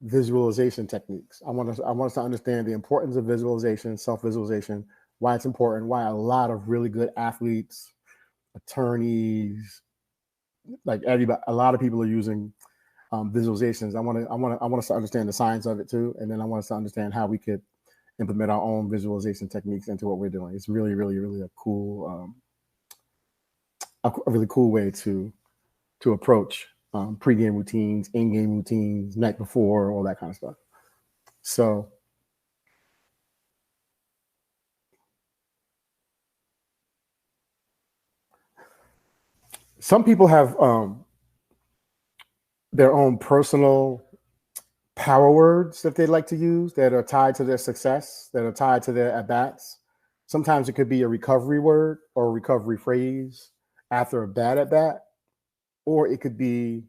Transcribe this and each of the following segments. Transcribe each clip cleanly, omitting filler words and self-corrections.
visualization techniques. I want us to understand the importance of visualization, self-visualization, why it's important, why a lot of really good athletes, attorneys, like everybody, a lot of people are using visualizations. I want us to understand the science of it too, and then I want us to understand how we could implement our own visualization techniques into what we're doing. It's really, really, really a really cool way to approach pre-game routines, in-game routines, night before, all that kind of stuff. So some people have their own personal power words that they like to use that are tied to their success, that are tied to their at-bats. Sometimes it could be a recovery word or a recovery phrase after a bad at-bat, or it could be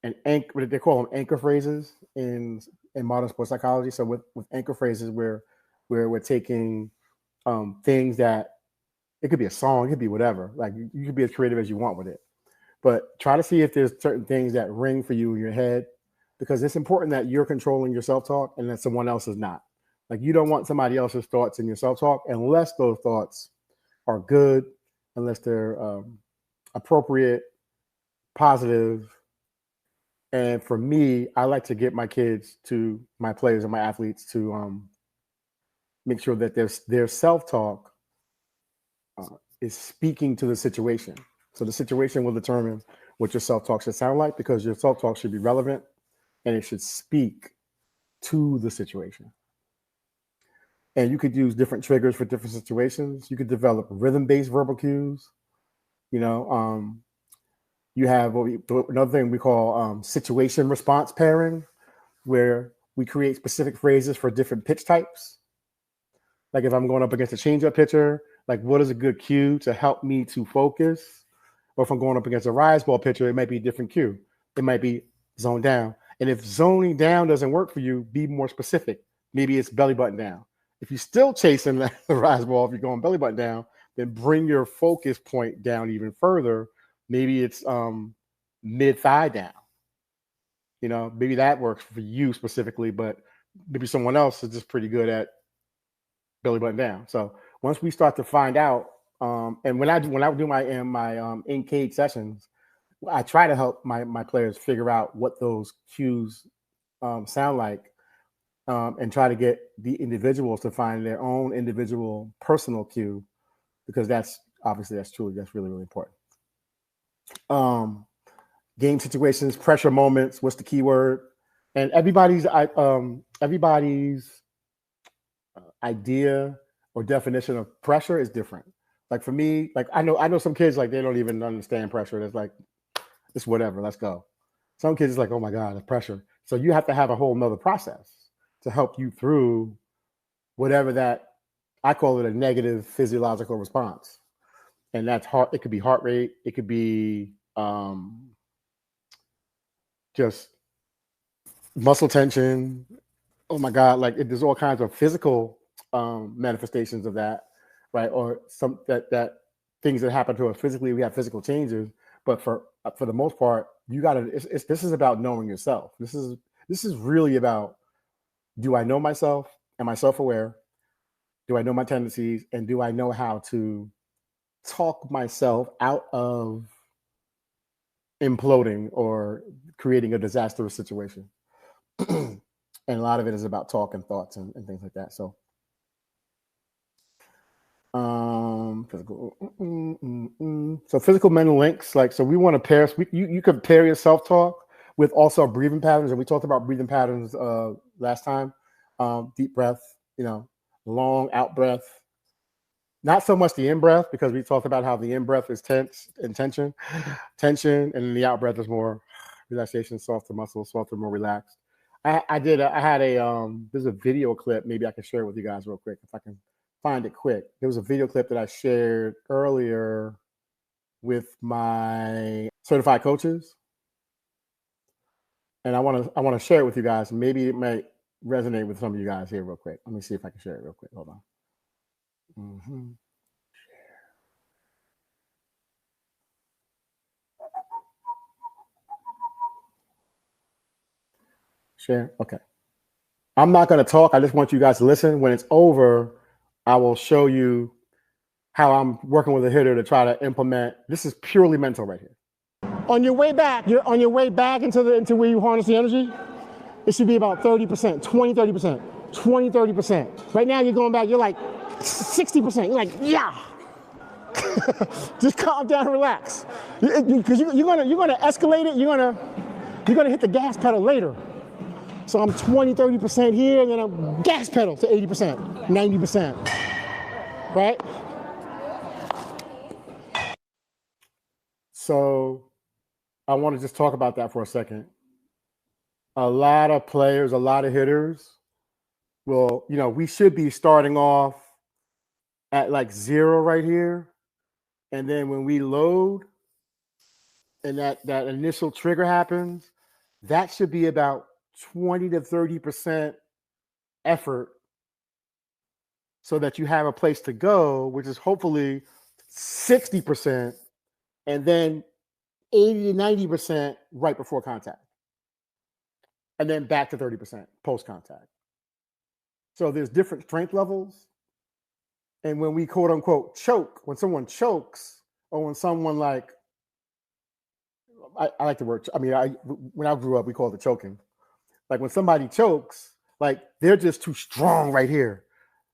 an anchor, what they call them anchor phrases in modern sports psychology. So with anchor phrases, where we're taking things that it could be a song, it could be whatever. Like you could be as creative as you want with it, but try to see if there's certain things that ring for you in your head, because it's important that you're controlling your self-talk and that someone else is not. Like you don't want somebody else's thoughts in your self-talk unless those thoughts are good, unless they're appropriate, positive. And for me, I like to get my kids to my players and my athletes to make sure that their self-talk is speaking to the situation. So the situation will determine what your self-talk should sound like, because your self-talk should be relevant and it should speak to the situation. And you could use different triggers for different situations. You could develop rhythm-based verbal cues. You know, you have another thing we call situation response pairing, where we create specific phrases for different pitch types. Like if I'm going up against a changeup pitcher, like what is a good cue to help me to focus? Or if I'm going up against a rise ball pitcher, it might be a different cue. It might be zone down. And if zoning down doesn't work for you, be more specific. Maybe it's belly button down. If you're still chasing the rise ball, if you're going belly button down, then bring your focus point down even further. Maybe it's mid thigh down. You know, maybe that works for you specifically, but maybe someone else is just pretty good at belly button down. So once we start to find out, and when I do my in cage sessions, I try to help my players figure out what those cues sound like, and try to get the individuals to find their own individual personal cue, because that's really really important. Game situations, pressure moments. What's the key word? And everybody's idea or definition of pressure is different. Like for me, like I know some kids, like they don't even understand pressure. It's like, it's whatever, let's go. Some kids is like, oh my God, it's pressure. So you have to have a whole nother process to help you through whatever that, I call it a negative physiological response. And that's heart, it could be heart rate, it could be just muscle tension. Oh my God, like there's all kinds of physical manifestations of that, right? Or some that things that happen to us physically, we have physical changes. But for the most part, you got to. This is about knowing yourself. This is really about, do I know myself? Am I self-aware? Do I know my tendencies? And do I know how to talk myself out of imploding or creating a disastrous situation? And a lot of it is about talk and thoughts and things like that. So physical mental links, like, so we want to pair, you could pair your self-talk with also breathing patterns, and we talked about breathing patterns last time. Deep breath, long out breath, not so much the in breath, because we talked about how the in breath is tense and tension, and then the out breath is more relaxation, softer muscles, softer, more relaxed. There's a video clip, maybe I can share it with you guys real quick if I can find it quick. There was a video clip that I shared earlier with my certified coaches, and I want to share it with you guys. Maybe it might resonate with some of you guys here real quick. Let me see if I can share it real quick. Hold on. Mm-hmm. Share? Okay. I'm not going to talk. I just want you guys to listen. When it's over, I will show you how I'm working with a hitter to try to implement. This is purely mental right here. On your way back, you're on your way back into where you harness the energy. It should be about 30%, 20, 30%, 20, 30%. Right now you're going back, you're like 60%. You're like, yeah. Just calm down and relax. Because you're gonna escalate it, you're gonna hit the gas pedal later. So I'm 20, 30% here, and then I'm gas pedal to 80%, 90%. Right? So I want to just talk about that for a second. A lot of players, a lot of hitters will, we should be starting off at like 0 right here. And then when we load and that initial trigger happens, that should be about 20 to 30% effort so that you have a place to go, which is hopefully 60%, and then 80 to 90% right before contact. And then back to 30% post-contact. So there's different strength levels. And when we quote unquote choke, when someone chokes, or when someone I like the word, when I grew up, we called it choking. Like when somebody chokes, like they're just too strong right here.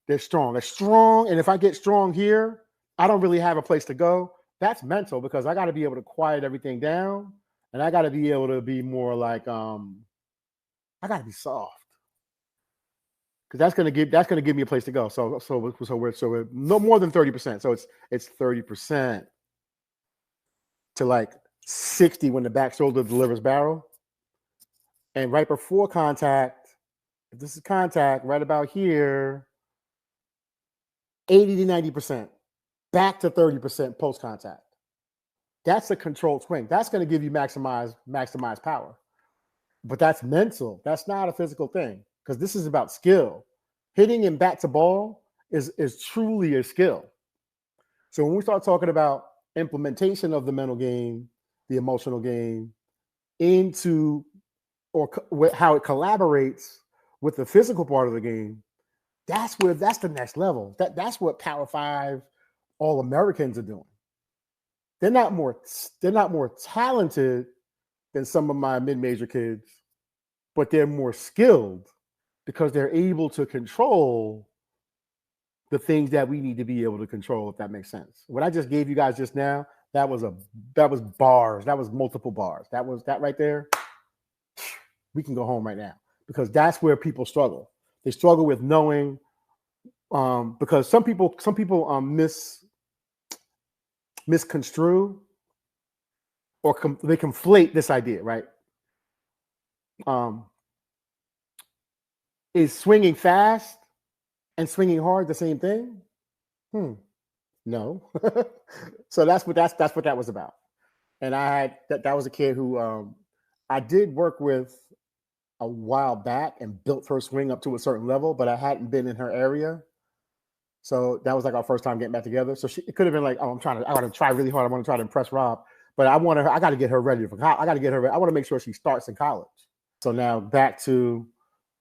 They're strong. They're strong. And if I get strong here, I don't really have a place to go. That's mental, because I got to be able to quiet everything down. And I got to be able to be more like, I got to be soft. Because that's gonna give me a place to go. So we're no more than 30%. So it's 30% to like 60 when the back shoulder delivers barrel, and right before contact, if this is contact, right about here, 80 to 90%, back to 30% post contact. That's a controlled swing. That's going to give you maximize power, but that's mental. That's not a physical thing, because this is about skill. Hitting and bat to ball is truly a skill. So when we start talking about implementation of the mental game, the emotional game, into how it collaborates with the physical part of the game, that's the next level. That's what Power 5 All-Americans are doing. They're not more talented than some of my mid-major kids, but they're more skilled, because they're able to control the things that we need to be able to control, if that makes sense. What I just gave you guys just now, that was bars. That was multiple bars. That right there. We can go home right now, because that's where people struggle. They struggle with knowing, because some people misconstrue or they conflate this idea, right? Is swinging fast and swinging hard the same thing? No. So that's what that was about. And I had that was a kid who I did work with a while back and built her swing up to a certain level, but I hadn't been in her area. So that was like our first time getting back together. So it could have been like, oh, I want to try really hard. I want to try to impress Rob, but I got to get her ready for college. I want to make sure she starts in college. So now back to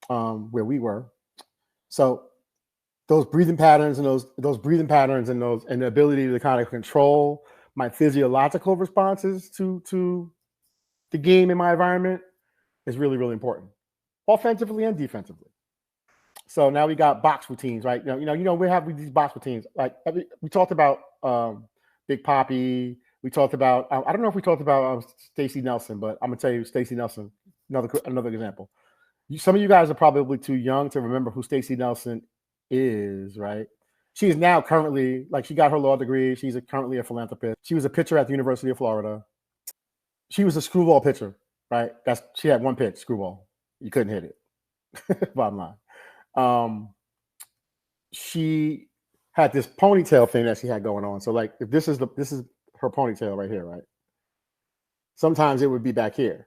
where we were. So those breathing patterns and and the ability to kind of control my physiological responses to the game in my environment is really, really important, offensively and defensively. So now we got box routines, right? We have these box routines. Like we talked about Big Poppy. We talked about I don't know if we talked about Stacey Nelson, but I'm gonna tell you Stacey Nelson, another example. Some of you guys are probably too young to remember who Stacey Nelson is, right? She is now currently, she got her law degree. She's currently a philanthropist. She was a pitcher at the University of Florida. She was a screwball pitcher, right? She had one pitch, screwball. You couldn't hit it. Bottom line. She had this ponytail thing that she had going on. So if this is her ponytail right here, right? Sometimes it would be back here,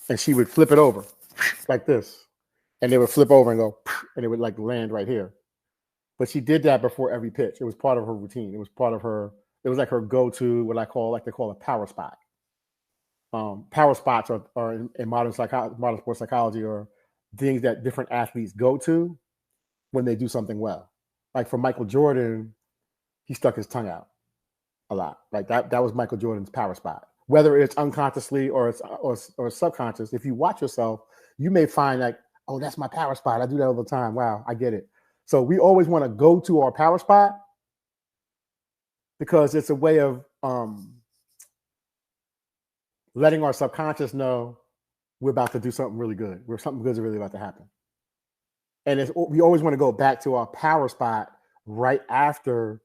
and she would flip it over like this, and they would flip over and go, and it would land right here. But she did that before every pitch. It was part of her routine. It was part of her. It was like her go-to, what they call a power spot. Power spots are in modern sports psychology, or things that different athletes go to when they do something well. Like for Michael Jordan, he stuck his tongue out a lot. Like that was Michael Jordan's power spot. Whether it's unconsciously or it's or subconscious, if you watch yourself, you may find like, oh, that's my power spot. I do that all the time. Wow, I get it. So we always want to go to our power spot because it's a way of letting our subconscious know we're about to do something really good. Where something good is really about to happen. And we always want to go back to our power spot right after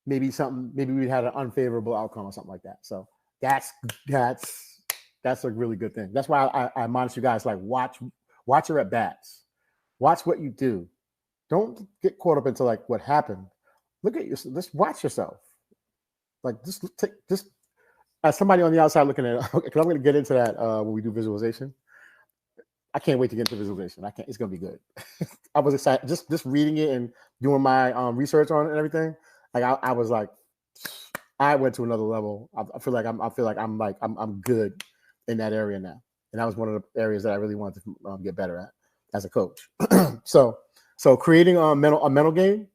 maybe we had an unfavorable outcome or something like that. So that's a really good thing. That's why I admonish you guys, like watch your at bats, watch what you do. Don't get caught up into like what happened. Look at just watch yourself. Like just as somebody on the outside looking at it, because I'm going to get into that when we do visualization. I can't wait to get into visualization. It's going to be good. I was excited just reading it and doing my research on it and everything. Like I was like, I went to another level. I feel like I'm good in that area now, and that was one of the areas that I really wanted to get better at as a coach. So creating a mental game,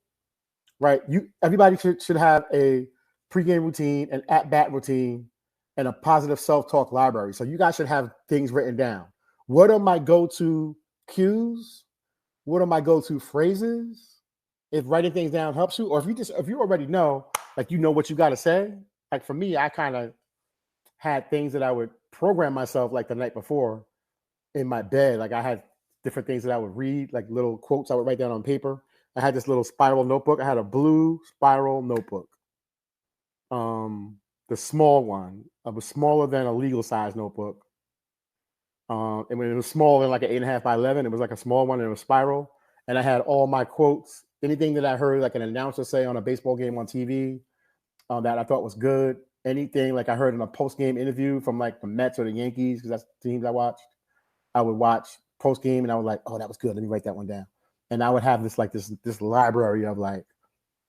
right? Everybody should have a pregame routine, an at-bat routine, and a positive self-talk library. So you guys should have things written down. What are my go-to cues? What are my go-to phrases? If writing things down helps you, or if you already know, like you know what you got to say. Like for me, I kind of had things that I would program myself like the night before in my bed. Like I had different things that I would read, like little quotes I would write down on paper. I had this little spiral notebook. I had a blue spiral notebook. The small one. It was smaller than a legal size notebook. And when it was smaller than like an 8.5 by 11, it was like a small one and it was spiral. And I had all my quotes, anything that I heard like an announcer say on a baseball game on TV that I thought was good. Anything like I heard in a post-game interview from like the Mets or the Yankees, because that's the teams I watched. I would watch post-game and I was like, oh, that was good. Let me write that one down. And I would have this library of like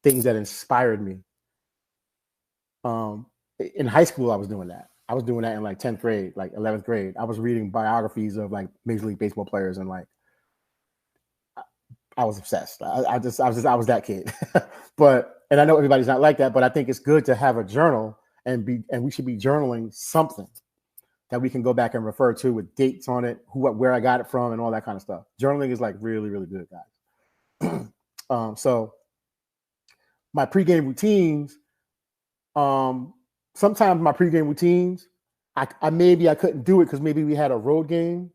things that inspired me. In high school, I was doing that. I was doing that in like 10th grade, like 11th grade. I was reading biographies of like Major League Baseball players, and like I was obsessed. I was that kid. And I know everybody's not like that, but I think it's good to have a journal and we should be journaling something that we can go back and refer to with dates on it, where I got it from, and all that kind of stuff. Journaling is like really, really good, guys. So my pregame routines. Sometimes my pregame routines, I couldn't do it because maybe we had a road game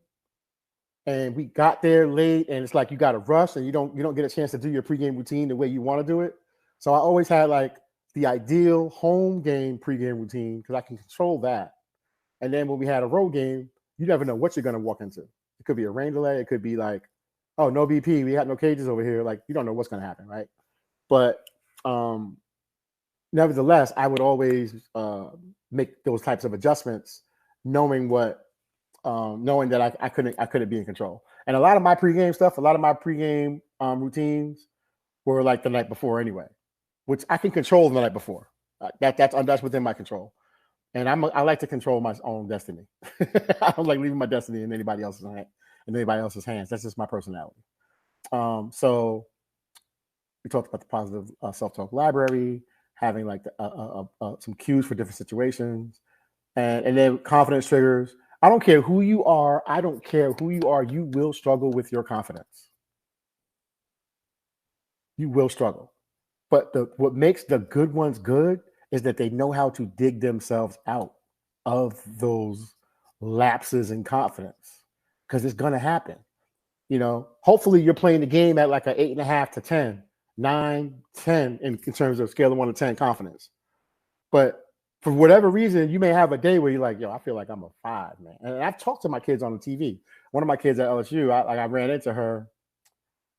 and we got there late, and it's like you got to rush and you don't get a chance to do your pregame routine the way you want to do it. So I always had like the ideal home game pregame routine because I can control that. And then when we had a road game, you never know what you're going to walk into. It could be a rain delay. It could be like, oh, no BP. We got no cages over here. Like you don't know what's going to happen, right? But nevertheless, I would always make those types of adjustments, knowing that I couldn't be in control. And a lot of my pregame stuff, a lot of my pregame routines were like the night before anyway, which I can control the night before. That's within my control. And I like to control my own destiny. I don't like leaving my destiny in anybody else's hands. That's just my personality. So we talked about the positive self-talk library, having like some cues for different situations, and then confidence triggers. I don't care who you are. You will struggle with your confidence. You will struggle. But what makes the good ones good is that they know how to dig themselves out of those lapses in confidence, because it's going to happen. Hopefully you're playing the game at like an 8.5 to 10, 9, 10 in terms of scale of 1 to 10 confidence. But for whatever reason, you may have a day where you're like, yo, I feel like I'm a 5, man. And I've talked to my kids on the TV. One of my kids at LSU, I ran into her.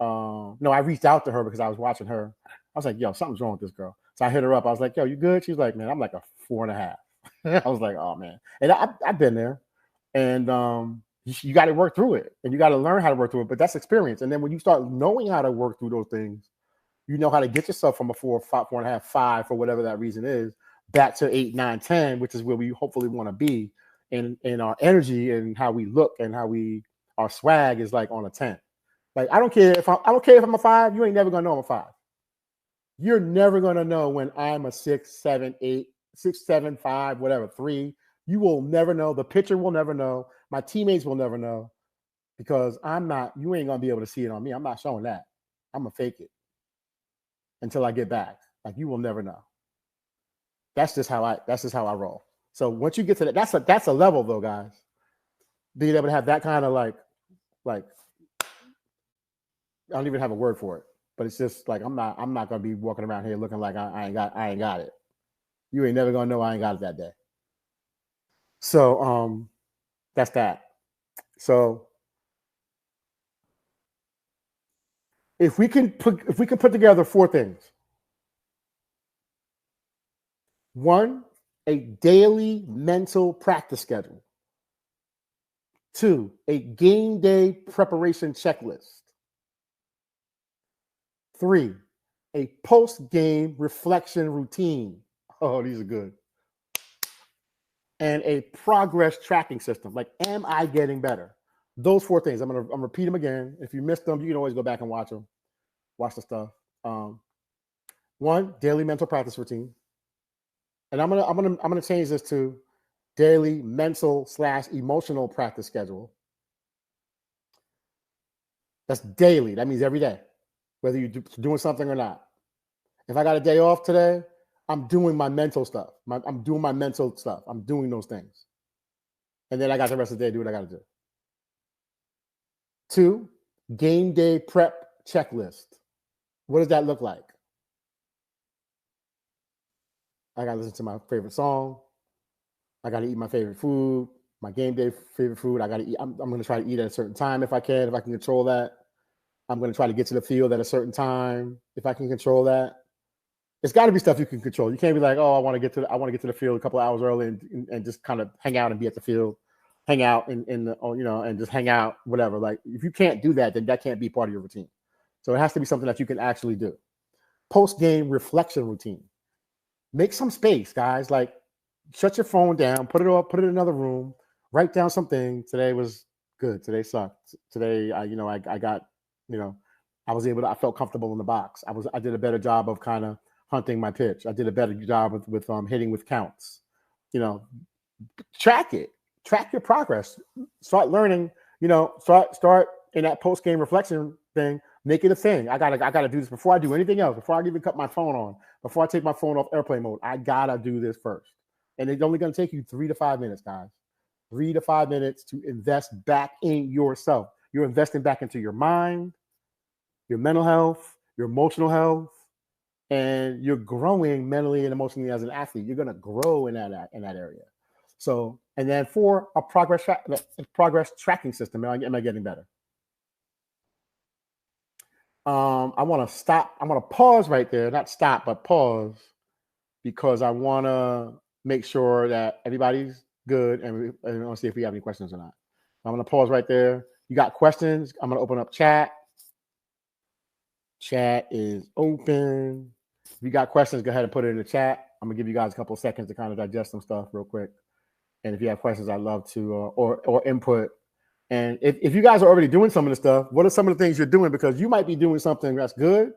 I reached out to her because I was watching her. I was like, yo, something's wrong with this girl. So I hit her up. I was like, yo, you good? She's like, man, I'm like a 4.5. I was like, oh, man. And I've been there. And you got to work through it. And you got to learn how to work through it. But that's experience. And then when you start knowing how to work through those things, you know how to get yourself from a 4, 5, 4.5, 5, for whatever that reason is, back to 8, 9, 10, which is where we hopefully want to be in our energy and how we look and how we our swag is like on a 10. Like I don't care if I'm a 5, you ain't never gonna know I'm a 5. You're never gonna know when I'm a 6, 7, 8, 6, 7, 5, whatever, 3. You will never know. The pitcher will never know. My teammates will never know because you ain't gonna be able to see it on me. I'm not showing that. I'm gonna fake it until I get back. Like you will never know. That's just how I roll. So once you get to that, that's a level though, guys. Being able to have that kind of like I don't even have a word for it, but it's just like I'm not gonna be walking around here looking like I ain't got it. You ain't never gonna know I ain't got it that day. So that's that. So if we can put together 4 things. 1, a daily mental practice schedule. 2, a game day preparation checklist. 3, a post-game reflection routine. Oh, these are good. And a progress tracking system. Like, am I getting better? Those 4 things. I'm gonna repeat them again. If you missed them, you can always go back and watch them. Watch the stuff. 1, daily mental practice routine. And I'm gonna change this to daily mental/emotional practice schedule. That's daily. That means every day, whether you're doing something or not. If I got a day off today, I'm doing my mental stuff. I'm doing my mental stuff. I'm doing those things. And then I got the rest of the day to do what I got to do. 2, game day prep checklist. What does that look like? I got to listen to my favorite song. I got to eat my favorite food, my game day favorite food. I got to eat. I'm going to try to eat at a certain time if I can control that. I'm going to try to get to the field at a certain time if I can control that. It's got to be stuff you can control. You can't be like, oh, I want to get to the field a couple of hours early and just kind of hang out and be at the field, hang out and just hang out, whatever. Like if you can't do that, then that can't be part of your routine. So it has to be something that you can actually do. Post-game reflection routine. Make some space, guys. Like shut your phone down, put it in another room, write down something. Today was good. Today sucked. Today, I felt comfortable in the box. I did a better job of kind of hunting my pitch. I did a better job with hitting with counts. Track it. Track your progress. Start learning. Start in that post game reflection thing. Make it a thing. I gotta do this before I do anything else. Before I even cut my phone on. Before I take my phone off airplane mode. I gotta do this first. And it's only gonna take you 3 to 5 minutes, guys. 3 to 5 minutes to invest back in yourself. You're investing back into your mind, your mental health, your emotional health, and you're growing mentally and emotionally as an athlete. You're going to grow in that area. So, and then 4, a progress tracking system. Am I getting better? I want to pause right there, not stop, but pause, because I want to make sure that everybody's good, and I want to see if we have any questions or not. I'm going to pause right there. You got questions? I'm going to open up chat. Chat is open. If you got questions, go ahead and put it in the chat. I'm gonna give you guys a couple of seconds to kind of digest some stuff real quick. And if you have questions, I'd love to or input. And if you guys are already doing some of the stuff, what are some of the things you're doing? Because you might be doing something that's good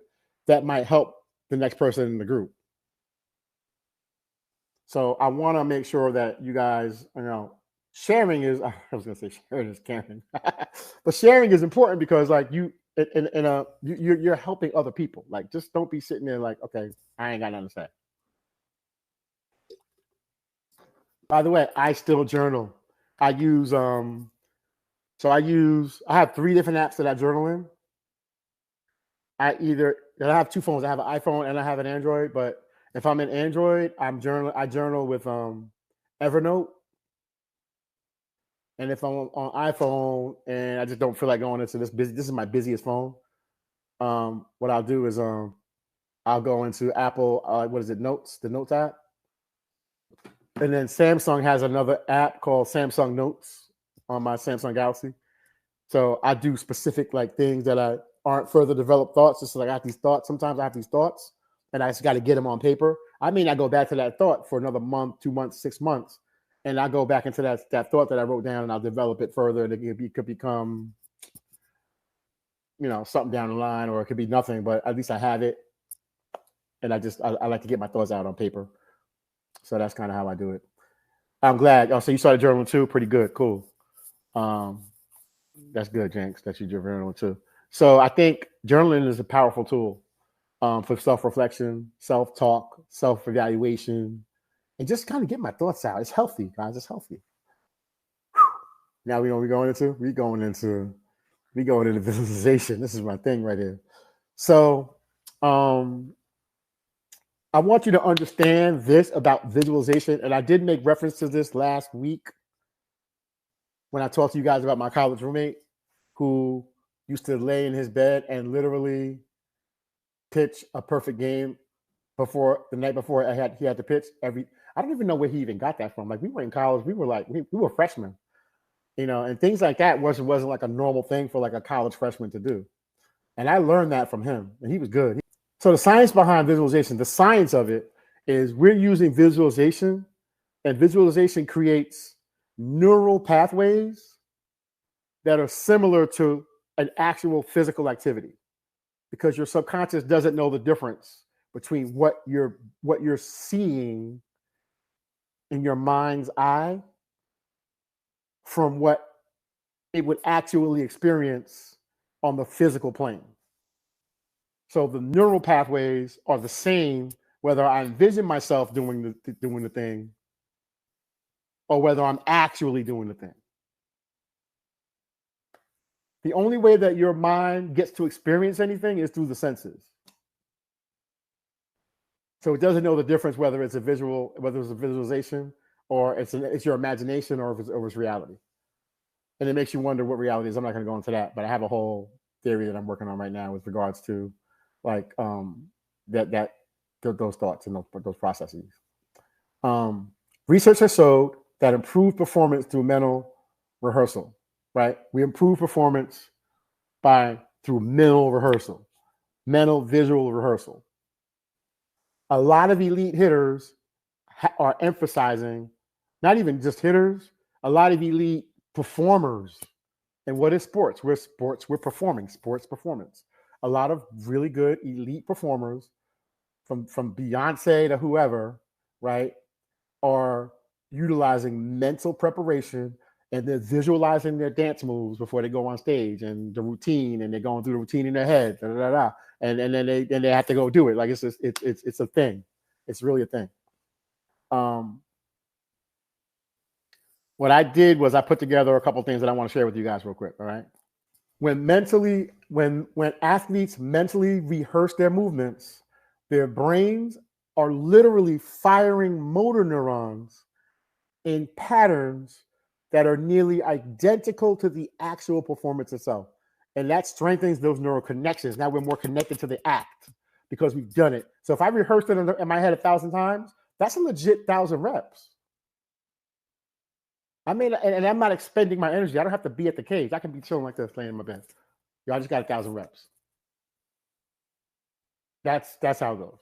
that might help the next person in the group. So I want to make sure that you guys, sharing is. I was gonna say sharing is caring, but sharing is important because like you're helping other people. Like just don't be sitting there like, okay, I ain't got nothing to say. By the way, I still journal. I use I have 3 different apps that I journal in. I have 2 phones. I have an iPhone and I have an Android. But if I'm in Android, I journal with Evernote. And if I'm on iPhone and I just don't feel like going into this is my busiest phone. What I'll do is I'll go into Apple. Notes? The Notes app. And then Samsung has another app called Samsung Notes on my Samsung Galaxy. So I do specific like things that aren't further developed thoughts. Just like I have these thoughts. Sometimes I have these thoughts and I just got to get them on paper. I may not go back to that thought for another month, 2 months, 6 months. And I go back into that thought that I wrote down and I'll develop it further. And it could become something down the line, or it could be nothing, but at least I have it. And I like to get my thoughts out on paper. So that's kind of how I do it. I'm glad. Oh, so you started journaling too? Pretty good. Cool. That's good, Jenks, that you journaling too. So I think journaling is a powerful tool for self-reflection, self-talk, self-evaluation, and just kind of get my thoughts out. It's healthy, guys. It's healthy. Whew. Now we going into visualization. This is my thing right here. So I want you to understand this about visualization. And I did make reference to this last week when I talked to you guys about my college roommate who used to lay in his bed and literally pitch a perfect game before the night before he had to pitch every. I don't even know where he even got that from. Like, we were in college, we were freshmen, and things like that wasn't like a normal thing for like a college freshman to do. And I learned that from him, and he was good. So the science behind visualization, the science of it is we're using visualization, and visualization creates neural pathways that are similar to an actual physical activity, because your subconscious doesn't know the difference between what you're seeing in your mind's eye from what it would actually experience on the physical plane. So the neural pathways are the same whether I envision myself doing the thing or whether I'm actually doing the thing. The only way that your mind gets to experience anything is through the senses. So it doesn't know the difference whether it's a visualization or it's your imagination or it's reality. And it makes you wonder what reality is. I'm not going to go into that, but I have a whole theory that I'm working on right now with regards to like those thoughts and those processes. Research has showed that improved performance through mental rehearsal, right? We improve performance through mental rehearsal, mental visual rehearsal. A lot of elite hitters are emphasizing, not even just hitters, a lot of elite performers. And what is sports? We're performing, sports performance. A lot of really good elite performers from Beyonce to whoever, right, are utilizing mental preparation, and they're visualizing their dance moves before they go on stage and the routine, and they're going through the routine in their head, and then they have to go do it. Like it's a thing. It's really a thing. What I did was I put together a couple things that I want to share with you guys real quick. All right. When athletes mentally rehearse their movements, their brains are literally firing motor neurons in patterns that are nearly identical to the actual performance itself. And that strengthens those neural connections. Now we're more connected to the act because we've done it. So if I rehearsed it in my head 1,000 times, that's a legit 1,000 reps. I mean, and I'm not expending my energy. I don't have to be at the cage. I can be chilling like this, laying in my bed. I just got 1,000 reps. That's how it goes.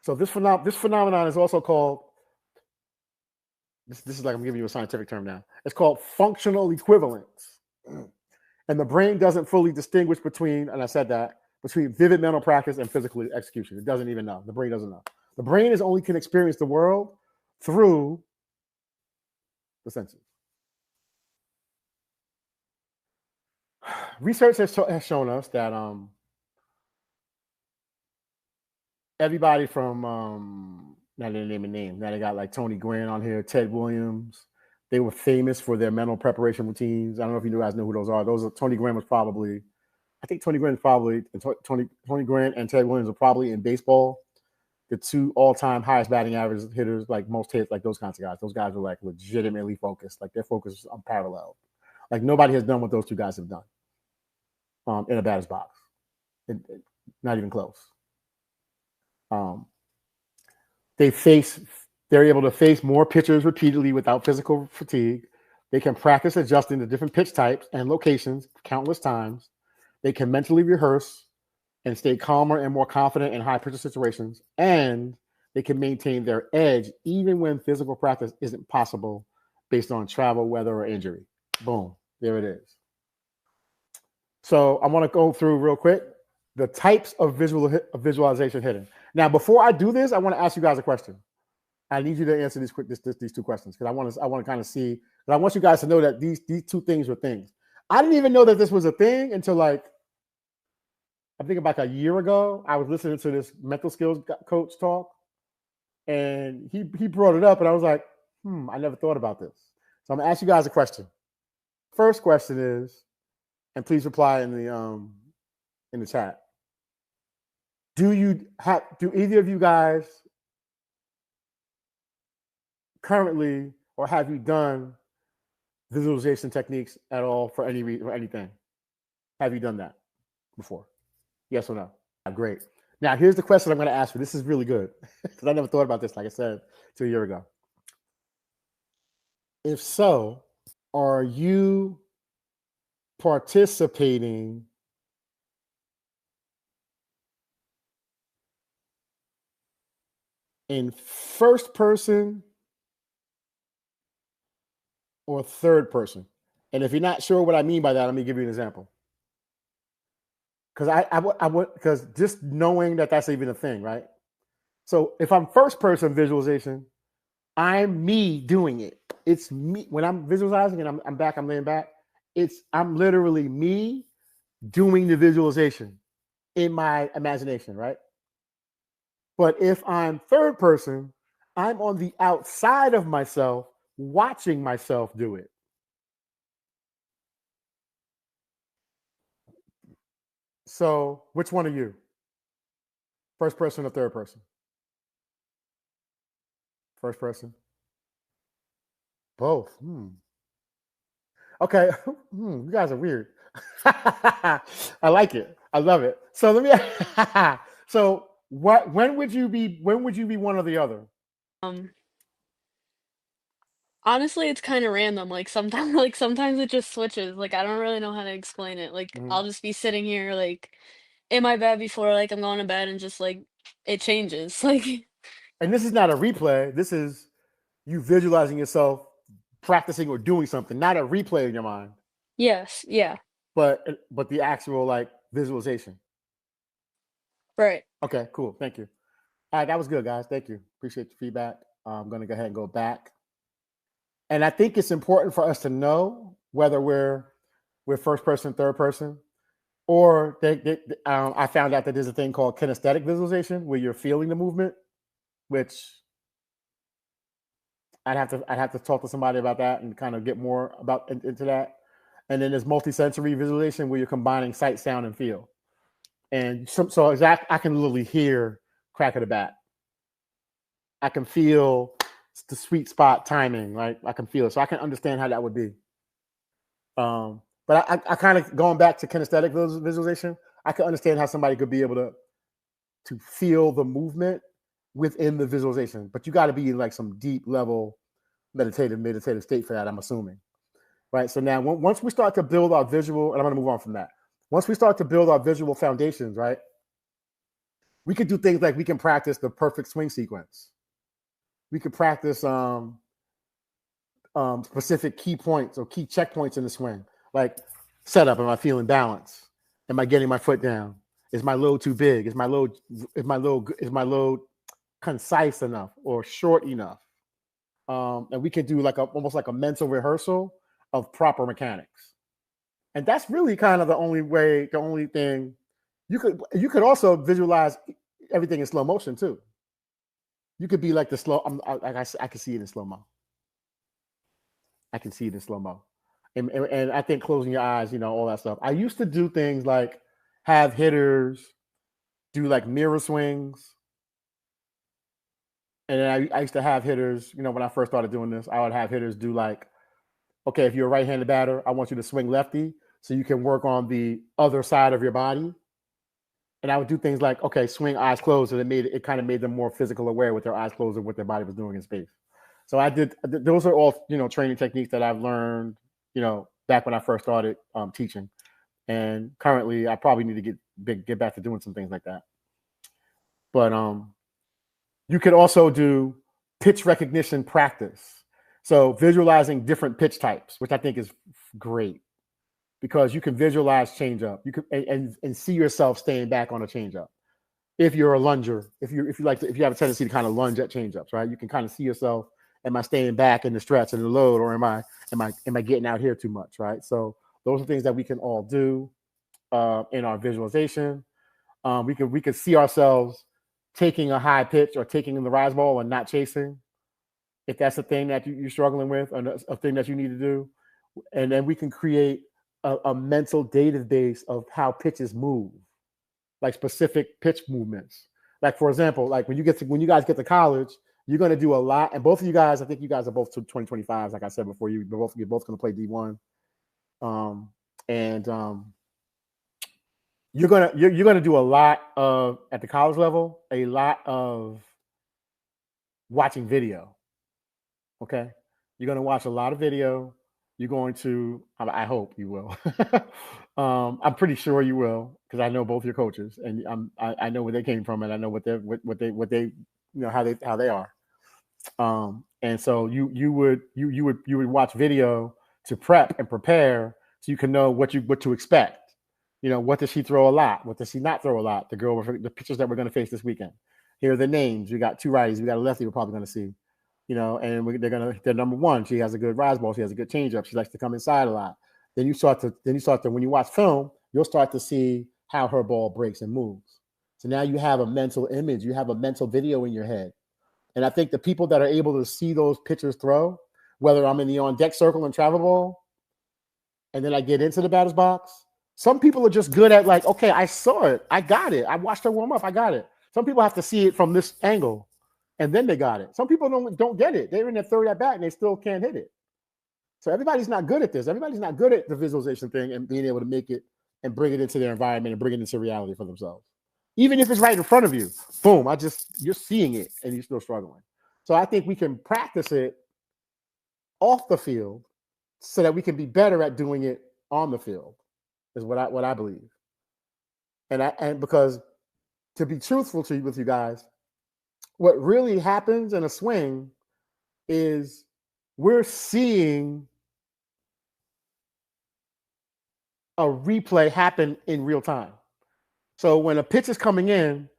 So this phenomenon is also called, this is like I'm giving you a scientific term now. It's called functional equivalence. And the brain doesn't fully distinguish between, and I said that, between vivid mental practice and physical execution. It doesn't even know. The brain doesn't know. The brain only can experience the world through the senses. Research has shown us that everybody from now they name a name. Now they got like Tony Grant on here, Ted Williams. They were famous for their mental preparation routines. I don't know if you guys know who those are. Tony Grant was probably, I think Tony Grant Tony Grant and Ted Williams are probably in baseball the two all-time highest batting average hitters, like most hits, like those kinds of guys. Those guys were like legitimately focused. Like their focus is unparalleled. Like nobody has done what those two guys have done in a batter's box. Not even close. They're able to face more pitchers repeatedly without physical fatigue. They can practice adjusting to different pitch types and locations countless times. They can mentally rehearse and stay calmer and more confident in high pressure situations. And they can maintain their edge even when physical practice isn't possible based on travel, weather, or injury. Boom, there it is. So I want to go through real quick the types of visualization hitting. Now, before I do this, I want to ask you guys a question. I need you to answer these two questions because I want to kind of see. But I want you guys to know that these two things were things. I didn't even know that this was a thing until like I think about a year ago. I was listening to this mental skills coach talk, and he brought it up, and I was like, I never thought about this. So I'm gonna ask you guys a question. First question is, and please reply in the chat. Do either of you guys currently or have you done visualization techniques at all for any reason or anything? Have you done that before? Yes or no? Great. Now here's the question I'm going to ask you. This is really good because I never thought about this, like I said, 2 years ago. If so, are you participating in first person or third person? And if you're not sure what I mean by that, let me give you an example. Because I would because just knowing that that's even a thing, right? So if I'm first person visualization, I'm me doing it. It's me when I'm visualizing and I'm laying back. I'm literally me doing the visualization in my imagination, right? But if I'm third person, I'm on the outside of myself, watching myself do it. So which one are you? First person or third person? First person. Both. Okay. You guys are weird. I like it. I love it. So let me. So what? When would you be? When would you be one or the other? Honestly, it's kind of random. Sometimes it just switches. Like I don't really know how to explain it. Like Mm-hmm. I'll just be sitting here like in my bed before like I'm going to bed and just like it changes. Like And this is not a replay. This is you visualizing yourself practicing or doing something, not a replay in your mind, yes, yeah, but the actual like visualization. right. Okay, cool. Thank you. All right, that was good, guys. Thank you. Appreciate the feedback. I'm going to go ahead and go back. And I think it's important for us to know whether we're first person, third person, or I found out that there's a thing called kinesthetic visualization where you're feeling the movement, which I'd have to talk to somebody about that and kind of get more into that. And then there's multisensory visualization where you're combining sight, sound, and feel. And so exact, I can literally hear crack of the bat. I can feel the sweet spot timing, right? I can feel it, so I can understand how that would be. But I kind of going back to kinesthetic visualization. I can understand how somebody could be able to feel the movement within the visualization, but you got to be in like some deep level meditative state for that. I'm assuming, right? So now once we start to build our visual, and I'm going to move on from that. Once we start to build our visual foundations, right? We could do things like we can practice the perfect swing sequence. We could practice specific key points or key checkpoints in the swing, like setup. Am I feeling balance? Am I getting my foot down? Is my load too big? Is my load concise enough or short enough? And we can do like almost like a mental rehearsal of proper mechanics. And that's really kind of the only thing you could also visualize everything in slow motion too. You could be like the slow. I can see it in slow mo. I can see it in slow mo, and I think closing your eyes, all that stuff. I used to do things like have hitters do like mirror swings, and then I used to have hitters. When I first started doing this, I would have hitters do like, okay, if you're a right-handed batter, I want you to swing lefty, so you can work on the other side of your body. And I would do things like, okay, swing eyes closed, and it kind of made them more physical aware with their eyes closed of what their body was doing in space. So I did. Those are all training techniques that I've learned back when I first started teaching, and currently I probably need to get back to doing some things like that. But you could also do pitch recognition practice. So visualizing different pitch types, which I think is great because you can visualize changeup. You can and see yourself staying back on a changeup. If you're a lunger, if you have a tendency to kind of lunge at changeups, right? You can kind of see yourself. Am I staying back in the stretch and the load, or am I getting out here too much, right? So those are things that we can all do in our visualization. We can see ourselves taking a high pitch or taking in the rise ball and not chasing, if that's a thing that you're struggling with, or a thing that you need to do. And then we can create a mental database of how pitches move, like specific pitch movements. Like, for example, like when you guys get to college, you're going to do a lot. And both of you guys, I think you guys are both 2025s, like I said before. You're both going to play D1. You're gonna do a lot of, at the college level, a lot of watching video. Okay, you're gonna watch a lot of video. You're going to, I hope you will. I'm pretty sure you will, because I know both your coaches, and I know where they came from, and I know what they how they are. And so you would watch video to prep and prepare, so you can know what to expect. What does she throw a lot? What does she not throw a lot? The girl with the pitchers that we're going to face this weekend. Here are the names. We got two righties. We got a lefty we're probably going to see. And they're number one. She has a good rise ball. She has a good changeup. She likes to come inside a lot. Then you start to when you watch film, you'll start to see how her ball breaks and moves. So now you have a mental image. You have a mental video in your head. And I think the people that are able to see those pitchers throw, whether I'm in the on deck circle and travel ball, and then I get into the batter's box. Some people are just good at, like, okay, I saw it. I got it. I watched her warm up. I got it. Some people have to see it from this angle, and then they got it. Some people don't get it. They're in their third at bat, and they still can't hit it. So everybody's not good at this. Everybody's not good at the visualization thing and being able to make it and bring it into their environment and bring it into reality for themselves. Even if it's right in front of you, boom, you're seeing it, and you're still struggling. So I think we can practice it off the field so that we can be better at doing it on the field. Is what I believe, and because, to be truthful with you guys, what really happens in a swing is we're seeing a replay happen in real time. So when a pitch is coming in,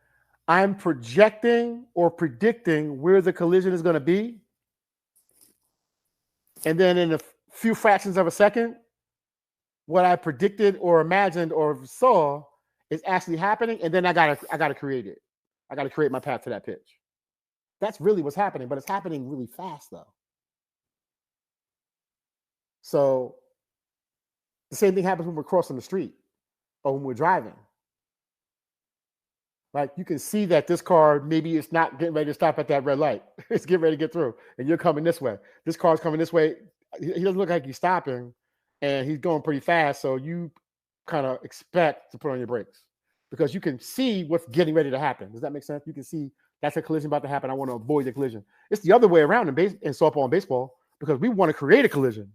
I'm projecting or predicting where the collision is going to be, and then in a few fractions of a second, what I predicted or imagined or saw is actually happening, and then I gotta create it. I gotta create my path to that pitch. That's really what's happening, but it's happening really fast though. So the same thing happens when we're crossing the street or when we're driving. Like, you can see that this car, maybe it's not getting ready to stop at that red light. It's getting ready to get through, and you're coming this way. This car's coming this way. He doesn't look like he's stopping, and he's going pretty fast, so you kind of expect to put on your brakes because you can see what's getting ready to happen. Does that make sense? You can see that's a collision about to happen. I want to avoid the collision. It's the other way around in softball and baseball, because we want to create a collision.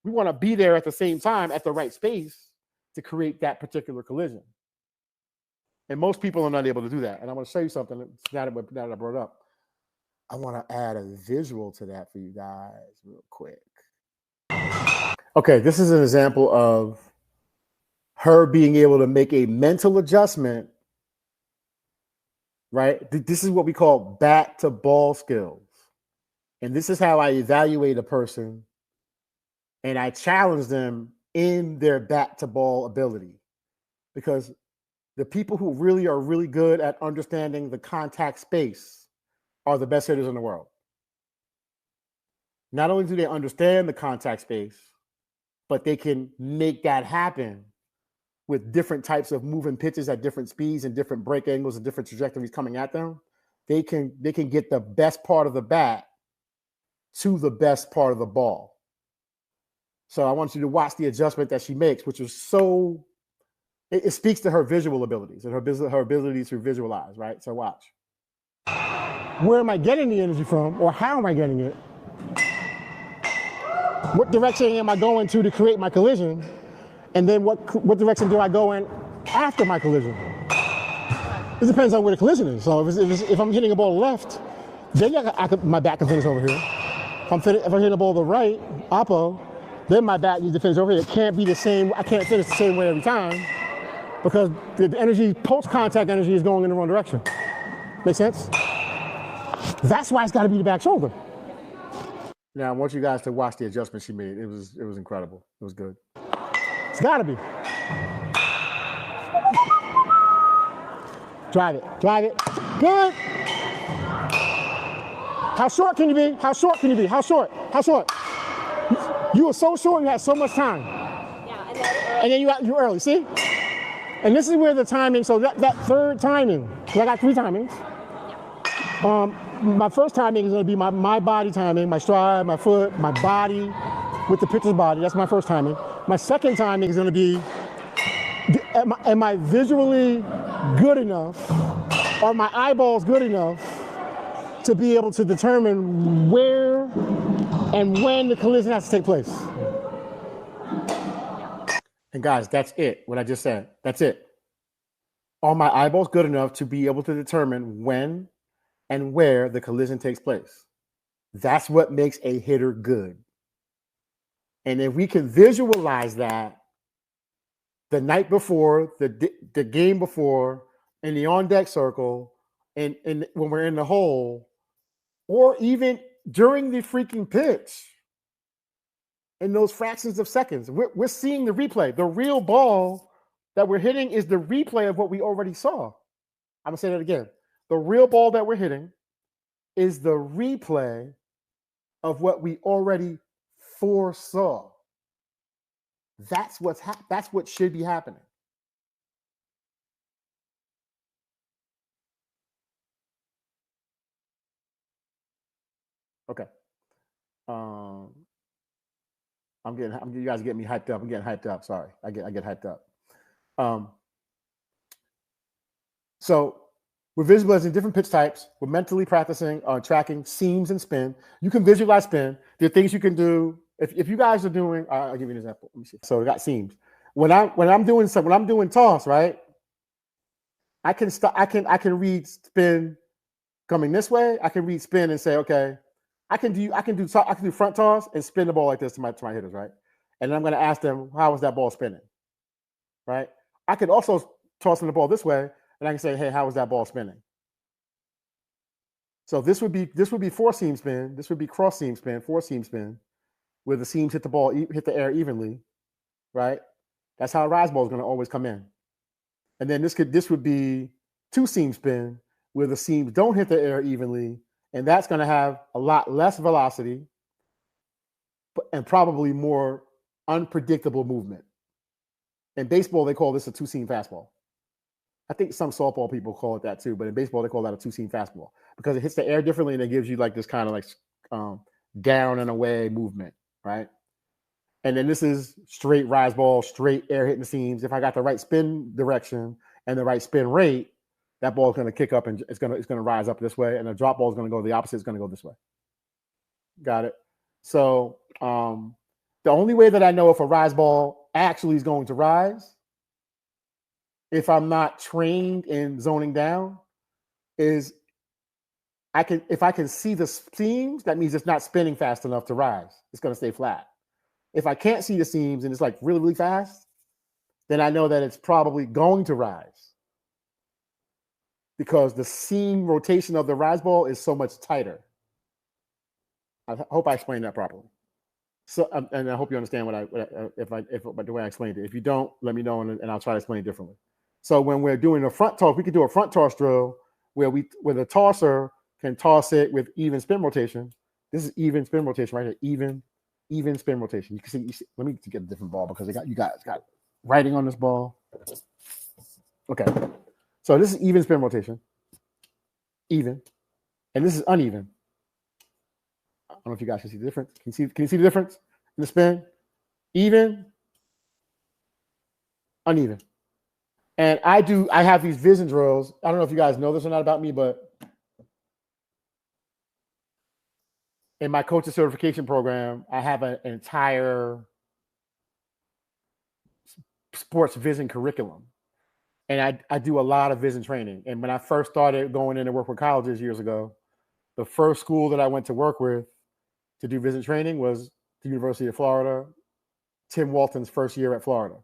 We want to be there at the same time at the right space to create that particular collision. And most people are not able to do that. And I want to show you something now that I brought it up. I want to add a visual to that for you guys real quick. Okay, this is an example of her being able to make a mental adjustment, right? This is what we call bat to ball skills. And this is how I evaluate a person, and I challenge them in their bat to ball ability. Because the people who really are really good at understanding the contact space are the best hitters in the world. Not only do they understand the contact space, but they can make that happen with different types of moving pitches at different speeds and different break angles and different trajectories coming at them. They can get the best part of the bat to the best part of the ball. So I want you to watch the adjustment that she makes, which is so, it speaks to her visual abilities and her ability to visualize, right? So watch. Where am I getting the energy from, or how am I getting it? What direction am I going to create my collision? And then what direction do I go in after my collision? It depends on where the collision is. So if I'm hitting a ball left, then my bat can finish over here. If I'm hitting a ball to the right, oppo, Then my bat needs to finish over here. It can't be the same. I can't finish the same way every time because the energy, post-contact energy, is going in the wrong direction. Make sense? That's why it's got to be the back shoulder. Now I want you guys to watch the adjustment she made. It was incredible. It was good. It's got to be. Drive it. Drive it. Good. How short can you be? How short can you be? How short? How short? You were so short. You had so much time. Yeah. And then you're early. See? And this is where the timing. So that third timing. I got 3 timings. My first timing is going to be my body timing, my stride, my foot, my body with the pitcher's body. That's my first timing. My second timing is going to be, am I visually good enough? Are my eyeballs good enough to be able to determine where and when the collision has to take place? And guys, that's it. What I just said. That's it. Are my eyeballs good enough to be able to determine when and where the collision takes place? That's what makes a hitter good. And if we can visualize that the night before, the game before, in the on-deck circle, and when we're in the hole, or even during the freaking pitch, in those fractions of seconds, we're seeing the replay. The real ball that we're hitting is the replay of what we already saw. I'm going to say that again. The real ball that we're hitting is the replay of what we already foresaw. That's what should be happening. Okay. You guys get me hyped up. I'm getting hyped up. Sorry. I get hyped up. So we're visualizing different pitch types. We're mentally practicing tracking seams and spin. You can visualize spin. There are things you can do. If you guys are doing, I'll give you an example. Let me see. So we got seams. When I'm doing toss, right? I can read spin coming this way. I can read spin and say, okay, I can do front toss and spin the ball like this to my hitters, right? And then I'm going to ask them, how was that ball spinning, right? I could also toss in the ball this way, and I can say, hey, how was that ball spinning? So this would be 4 seam spin. This would be cross seam spin, 4 seam spin, where the seams hit the air evenly, right? That's how a rise ball is going to always come in. And then this would be 2 seam spin, where the seams don't hit the air evenly, and that's going to have a lot less velocity and probably more unpredictable movement. In baseball, they call this a 2-seam fastball. I think some softball people call it that too, but in baseball, they call that a 2-seam fastball because it hits the air differently and it gives you like this kind of like down and away movement, right? And then this is straight rise ball, straight air hitting the seams. If I got the right spin direction and the right spin rate, that ball is going to kick up and it's going to rise up this way, and the drop ball is going to go the opposite. It's going to go this way. Got it. So the only way that I know if a rise ball actually is going to rise, if I'm not trained in zoning down, is if I can see the seams, that means it's not spinning fast enough to rise. It's going to stay flat. If I can't see the seams and it's like really, really fast, then I know that it's probably going to rise because the seam rotation of the rise ball is so much tighter. I hope I explained that properly. So, and I hope you understand the way I explained it. If you don't, let me know, and I'll try to explain it differently. So when we're doing a front toss, we could do a front toss drill where the tosser can toss it with even spin rotation. This is even spin rotation right here. Even spin rotation. You can see. Let me get a different ball because you guys got writing on this ball. Okay. So this is even spin rotation. Even. And this is uneven. I don't know if you guys can see the difference. Can you see the difference in the spin? Even, uneven. And I have these vision drills. I don't know if you guys know this or not about me, but in my coaching certification program, I have an entire sports vision curriculum. And I do a lot of vision training. And when I first started going in to work with colleges years ago, the first school that I went to work with to do vision training was the University of Florida Tim Walton's first year at Florida.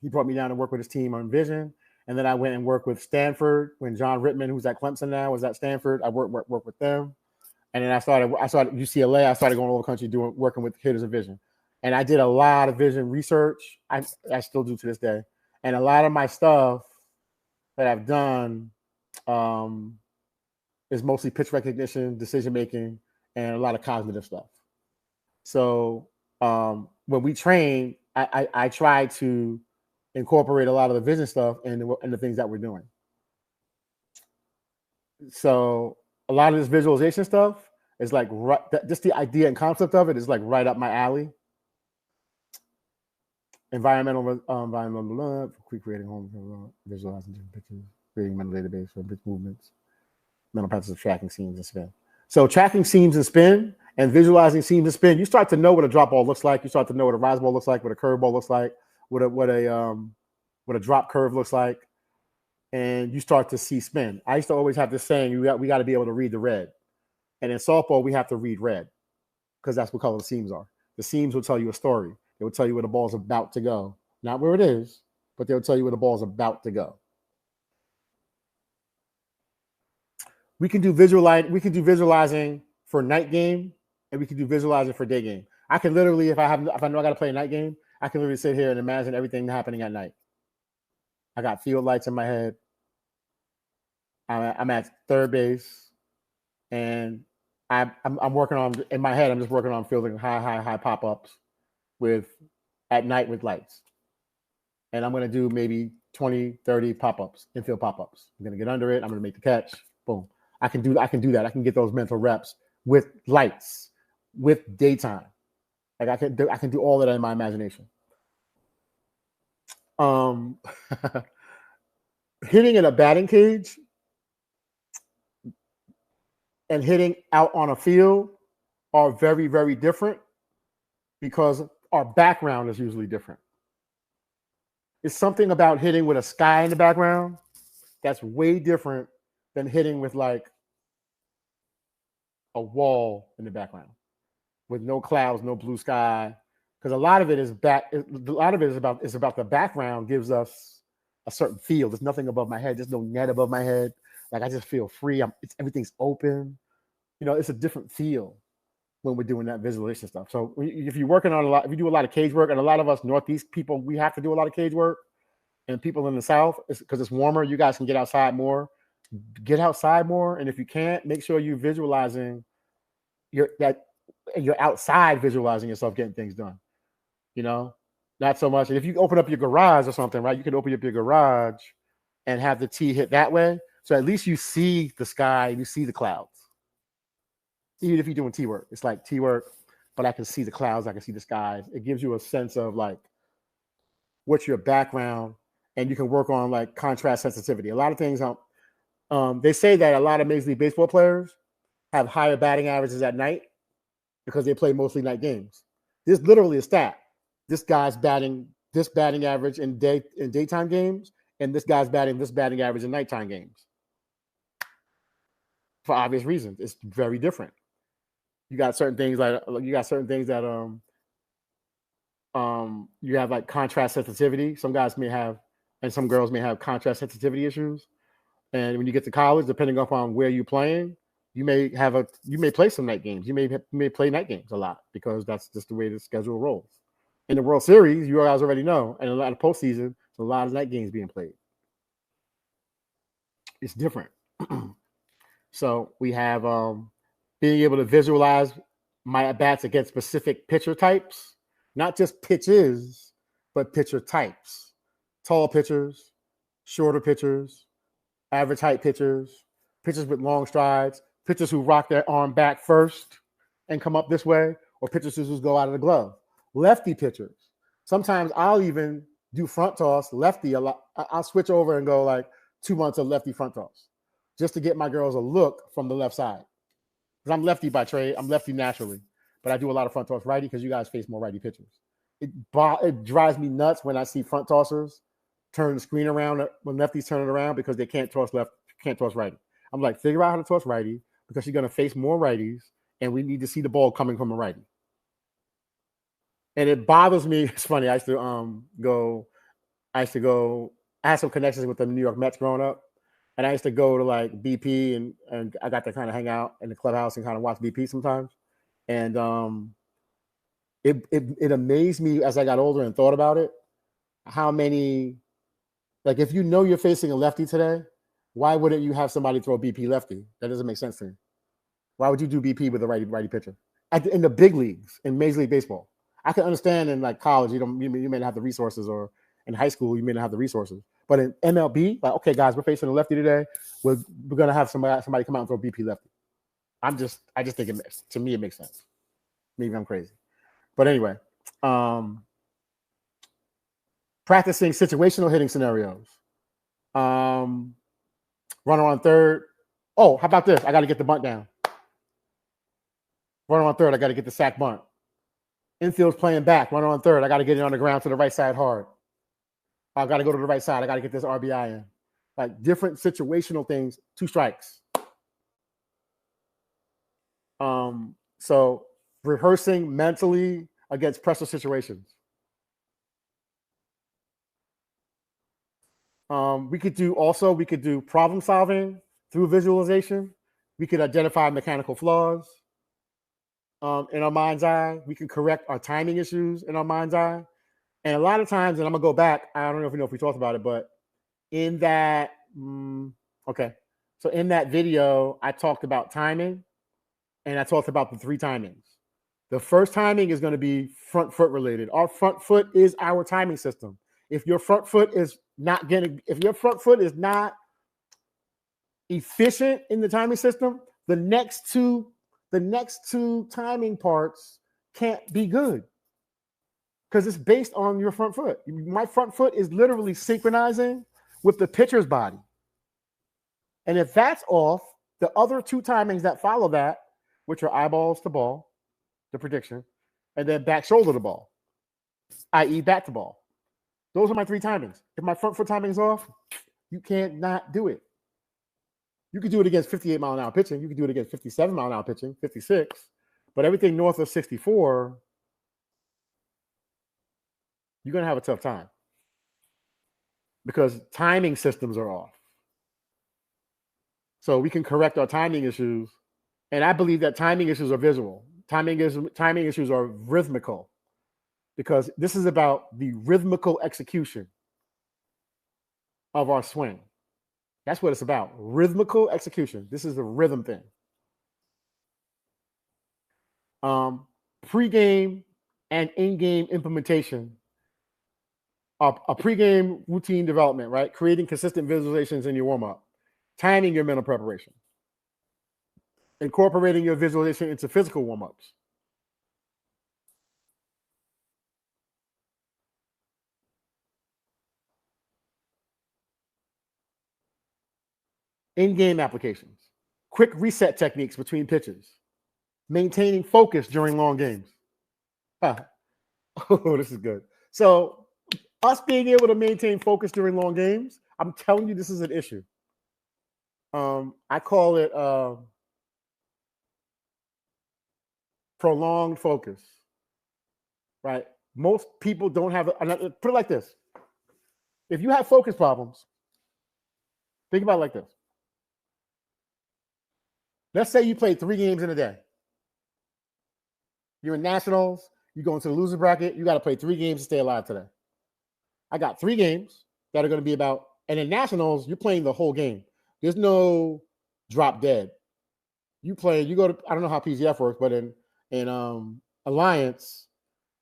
He brought me down to work with his team on vision. And then I went and worked with Stanford when John Rittman, who's at Clemson now, was at Stanford. I worked with them. And then I started UCLA. I started going all over the country working with hitters of vision. And I did a lot of vision research. I still do to this day. And a lot of my stuff that I've done is mostly pitch recognition, decision making, and a lot of cognitive stuff. So when we train, I try to incorporate a lot of the vision stuff in the things that we're doing. So a lot of this visualization stuff is like just the idea and concept of it is like right up my alley. Environmental creating home, visualizing different pictures, creating mental database for pitch movements, mental patterns of tracking seams and spin. So tracking seams and spin and visualizing seams and spin, you start to know what a drop ball looks like. You start to know what a rise ball looks like, what a curve ball looks like, what a drop curve looks like, and you start to see spin. I used to always have this saying, we got to be able to read the red. And in softball, we have to read red because that's what color the seams are. The seams will tell you a story. They will tell you where the ball's about to go. Not where it is, but they'll tell you where the ball's about to go. We can do visualizing for night game, and we can do visualizing for day game. I can literally, if I know I got to play a night game, I can literally sit here and imagine everything happening at night. I got field lights in my head. I'm at third base, and I'm working on, in my head, I'm just working on fielding high pop-ups at night with lights. And I'm going to do maybe 20, 30 pop-ups, infield pop-ups. I'm going to get under it. I'm going to make the catch. Boom. I can do that. I can get those mental reps with lights, with daytime. Like I can do all of that in my imagination. Hitting in a batting cage and hitting out on a field are very, very different because our background is usually different. It's something about hitting with a sky in the background that's way different than hitting with like a wall in the background with no clouds, no blue sky. Because a lot of it is about the background gives us a certain feel. There's nothing above my head. There's no net above my head. Like I just feel free. Everything's open. You know, it's a different feel when we're doing that visualization stuff. So if you're working on if you do a lot of cage work, and a lot of us Northeast people, we have to do a lot of cage work, and people in the South, because it's warmer, you guys can get outside more. Get outside more, and if you can't, make sure you're visualizing you're outside visualizing yourself getting things done. You know, not so much. And if you open up your garage or something, right, you can open up your garage and have the tee hit that way. So at least you see the sky and you see the clouds. Even if you're doing tee work, it's like tee work, but I can see the clouds, I can see the skies. It gives you a sense of like what's your background, and you can work on like contrast sensitivity. A lot of things, they say that a lot of Major League Baseball players have higher batting averages at night because they play mostly night games. There's literally a stat. This guy's batting this batting average in daytime games, and this guy's batting this batting average in nighttime games. For obvious reasons, it's very different. You got certain things that you have like contrast sensitivity. Some guys may have, and some girls may have contrast sensitivity issues. And when you get to college, depending upon where you're playing, you may play some night games. You may play night games a lot because that's just the way the schedule rolls. In the World Series, you guys already know, and a lot of postseason, a lot of night games being played. It's different. So we have being able to visualize my at-bats against specific pitcher types, not just pitches, but pitcher types. Tall pitchers, shorter pitchers, average height pitchers, pitchers with long strides, pitchers who rock their arm back first and come up this way, or pitchers who go out of the glove. Lefty pitchers. Sometimes I'll even do front toss lefty a lot. I'll switch over and go like 2 months of lefty front toss just to get my girls a look from the left side. Because I'm lefty by trade. I'm lefty naturally. But I do a lot of front toss righty because you guys face more righty pitchers. It drives me nuts when I see front tossers turn the screen around when lefties turn it around because they can't toss righty. I'm like, figure out how to toss righty because you're going to face more righties, and we need to see the ball coming from a righty. And it bothers me. It's funny. I used to go. I used to go. I had some connections with the New York Mets growing up, and I used to go to like BP, and I got to kind of hang out in the clubhouse and kind of watch BP sometimes. And it amazed me as I got older and thought about it, how many, like, if you know you're facing a lefty today, why wouldn't you have somebody throw BP lefty? That doesn't make sense to me. Why would you do BP with a righty pitcher? In the big leagues, in Major League Baseball, I can understand in like college, you may not have the resources, or in high school, you may not have the resources. But in MLB, like, okay, guys, we're facing a lefty today. We're gonna have somebody come out and throw BP lefty. I just think to me it makes sense. Maybe I'm crazy, but anyway, practicing situational hitting scenarios. Runner on third. Oh, how about this? I got to get the bunt down. Runner on third. I got to get the sack bunt. Infield's playing back. Runner on third. I got to get it on the ground to the right side hard. I got to go to the right side. I got to get this RBI in. Like different situational things. 2 strikes. So rehearsing mentally against pressure situations. We could do problem solving through visualization. We could identify mechanical flaws in our mind's eye. We can correct our timing issues in our mind's eye. And a lot of times, and I'm gonna go back, I don't know if we talked about it, but in that, so in that video, I talked about timing, and I talked about the 3 timings. The first timing is going to be front foot related. Our front foot is our timing system. If your front foot is not efficient in the timing system, the next two timing parts can't be good, because it's based on your front foot. My front foot is literally synchronizing with the pitcher's body. And if that's off, the other 2 timings that follow that, which are eyeballs to ball, the prediction, and then back shoulder to ball, i.e. bat to ball. Those are my 3 timings. If my front foot timing is off, you can't not do it. You could do it against 58 mile an hour pitching. You could do it against 57 mile an hour pitching, 56. But everything north of 64, you're going to have a tough time, because timing systems are off. So we can correct our timing issues. And I believe that timing issues are visual. Timing issues are rhythmical, because this is about the rhythmical execution of our swing. That's what it's about. Rhythmical execution. This is the rhythm thing. Pre-game and in-game implementation. A pre-game routine development, right? Creating consistent visualizations in your warm-up. Timing your mental preparation. Incorporating your visualization into physical warm-ups. In-game applications. Quick reset techniques between pitches. Maintaining focus during long games. Oh, this is good. So us being able to maintain focus during long games, I'm telling you, this is an issue. I call it prolonged focus, right? Most people don't have it. Put it like this. If you have focus problems, think about it like this. Let's say you play 3 games in a day. You're in nationals, you go into the loser bracket, you got to play 3 games to stay alive today. I got 3 games that are going to be about, and in nationals, you're playing the whole game. There's no drop dead. You go to, I don't know how PGF works, but in Alliance,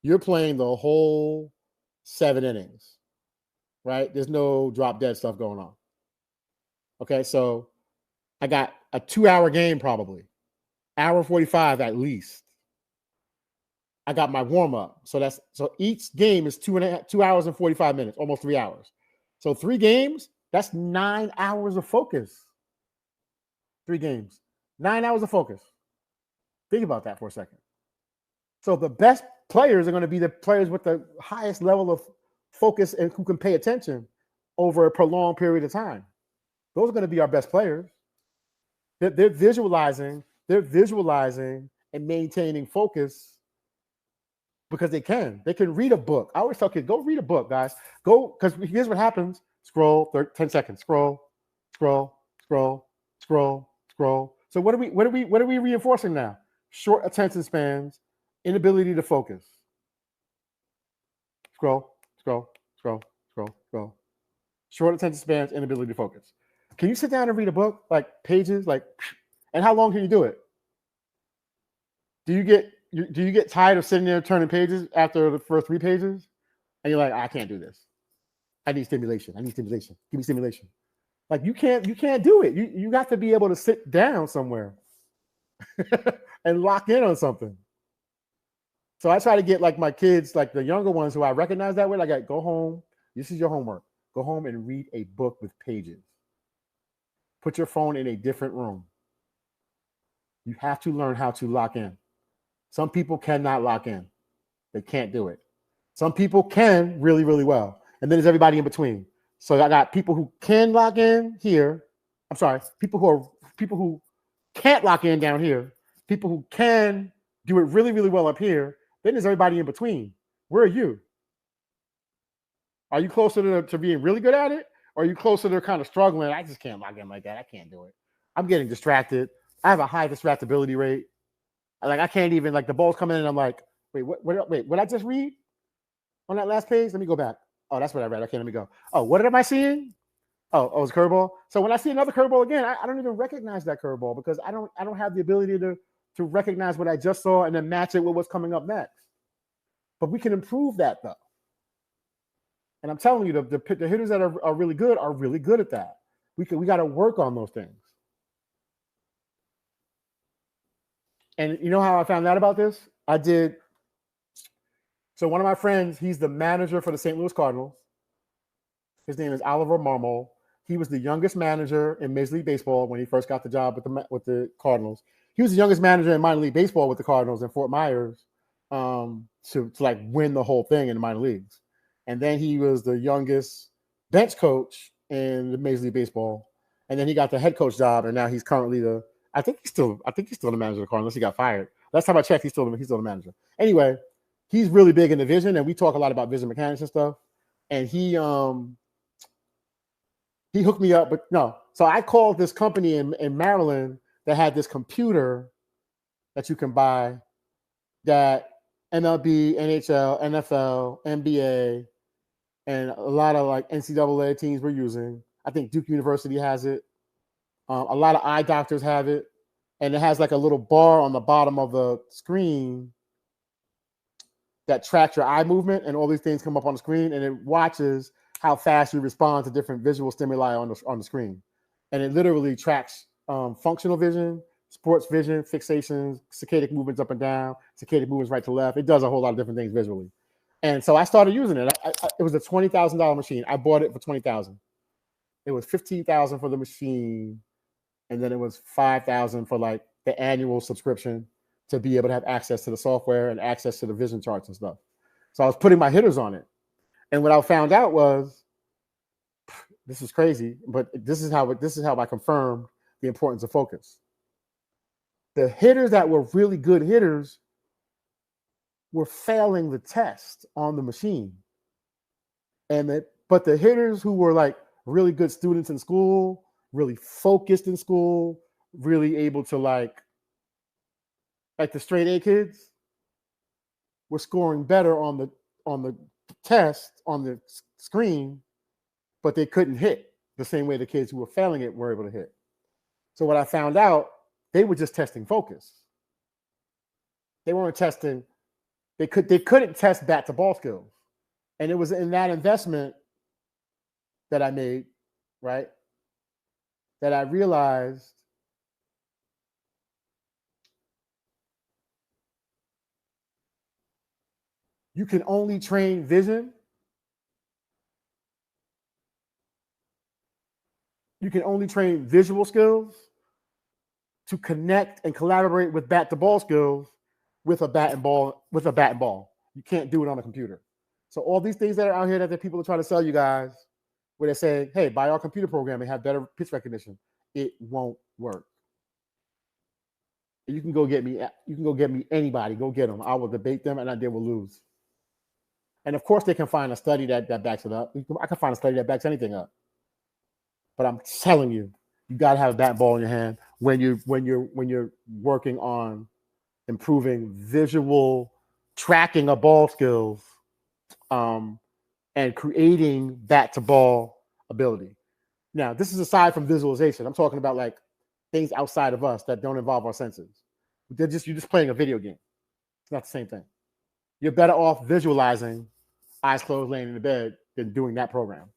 you're playing the whole 7 innings, right? There's no drop dead stuff going on. Okay, so I got a 2-hour game, probably hour 45 at least. I got my warm up, so each game is 2 hours and 45 minutes, almost 3 hours. So 3 games, that's 9 hours of focus. 3 games, 9 hours of focus. Think about that for a second. So the best players are going to be the players with the highest level of focus and who can pay attention over a prolonged period of time. Those are going to be our best players. They're visualizing and maintaining focus because they can. They can read a book. I always tell kids, go read a book, guys. Go, because here's what happens. Scroll, 10 seconds. Scroll, scroll, scroll, scroll, scroll. So what are we reinforcing now? Short attention spans, inability to focus. Scroll, scroll, scroll, scroll, scroll. Short attention spans, inability to focus. Can you sit down and read a book, like pages, like, and how long can you do it? Do you get tired of sitting there turning pages after the first 3 pages? And you're like, I can't do this. I need stimulation. I need stimulation. Give me stimulation. Like you can't do it. You got to be able to sit down somewhere and lock in on something. So I try to get like my kids, like the younger ones who I recognize that way, like go home. This is your homework. Go home and read a book with pages. Put your phone in a different room. You have to learn how to lock in. Some people cannot lock in. They can't do it. Some people can really, really well. And then there's everybody in between. So I got people who can lock in here. I'm sorry, people who can't lock in down here. People who can do it really, really well up here. Then there's everybody in between. Where are you? Are you closer to being really good at it? Or are you closer to kind of struggling? I just can't log in like that. I can't do it. I'm getting distracted. I have a high distractibility rate. Like I can't even, like the ball's coming in and I'm like, wait, what I just read on that last page? Let me go back. Oh, that's what I read. Okay, let me go. Oh, what am I seeing? Oh, it's a curveball. So when I see another curveball again, I don't even recognize that curveball because I don't have the ability to recognize what I just saw and then match it with what's coming up next. But we can improve that though. And I'm telling you, the hitters that are really good at that. We got to work on those things. And you know how I found out about this? So one of my friends, he's the manager for the St. Louis Cardinals. His name is Oliver Marmol. He was the youngest manager in Major League Baseball when he first got the job with the Cardinals. He was the youngest manager in minor league baseball with the Cardinals in Fort Myers to like win the whole thing in the minor leagues. And then he was the youngest bench coach in the Major League Baseball. And then he got the head coach job, and now he's currently I think he's still the manager of the Cardinals unless he got fired. Last time I checked, he's still the manager. Anyway, he's really big in the vision, and we talk a lot about vision mechanics and stuff. And he hooked me up, but no. So I called this company in Maryland that had this computer that you can buy that MLB, NHL, NFL, NBA, and a lot of like NCAA teams were using. I think Duke University has it. A lot of eye doctors have it. And it has like a little bar on the bottom of the screen that tracks your eye movement, and all these things come up on the screen, and it watches how fast you respond to different visual stimuli on the screen. And it literally tracks functional vision, sports vision, fixations, saccadic movements up and down, saccadic movements right to left. It does a whole lot of different things visually. And so I started using it. It was a $20,000 machine. I bought it for $20,000. It was $15,000 for the machine, and then it was $5,000 for like the annual subscription to be able to have access to the software and access to the vision charts and stuff. So I was putting my hitters on it. And what I found out was, this is crazy, but this is how I confirmed the importance of focus. The hitters that were really good hitters were failing the test on the machine. But the hitters who were like really good students in school, really focused in school, really able to like the straight A kids were scoring better on the test on the screen, but they couldn't hit the same way the kids who were failing it were able to hit. So what I found out, they were just testing focus. They weren't testing. They couldn't test bat to ball skills, and it was in that investment that I made, right, that I realized you can only train vision. You can only train visual skills to connect and collaborate with bat to ball skills with a bat and ball. You can't do it on a computer. So all these things that are out here that the people are trying to sell you guys, where they say, hey, buy our computer program and have better pitch recognition, it won't work. You can go get me. You can go get me anybody. Go get them. I will debate them, and they will lose. And of course, they can find a study that backs it up. I can find a study that backs anything up. But I'm telling you, you got to have a bat ball in your hand when you're working on improving visual tracking of ball skills, and creating bat to ball ability. Now, this is aside from visualization. I'm talking about like things outside of us that don't involve our senses. You're just playing a video game. It's not the same thing. You're better off visualizing, eyes closed, laying in the bed, than doing that program.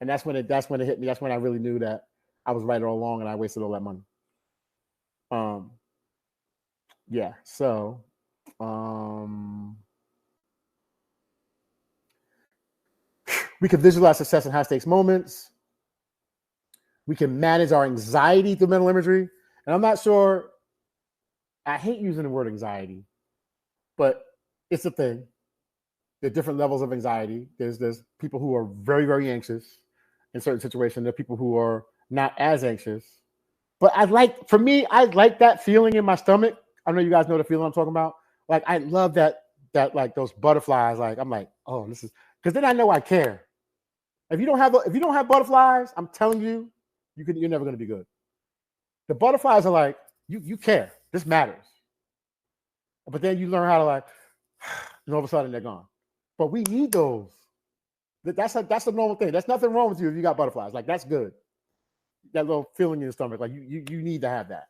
And that's when it hit me. That's when I really knew that I was right all along, and I wasted all that money. Yeah. So, we can visualize success in high stakes moments. We can manage our anxiety through mental imagery. And I'm not sure, I hate using the word anxiety, but it's a thing. There are different levels of anxiety. There's people who are very, very anxious in certain situations. There are people who are not as anxious. But I like that feeling in my stomach. I know you guys know the feeling I'm talking about. Like, I love that like those butterflies. Like, I'm like, oh, this is, because then I know I care. If you don't have butterflies, I'm telling you, you're never going to be good. The butterflies are like, you care. This matters. But then you learn how to like, and all of a sudden they're gone. But we need those. That's a normal thing. There's nothing wrong with you if you got butterflies. Like, that's good. That little feeling in your stomach, like you need to have that.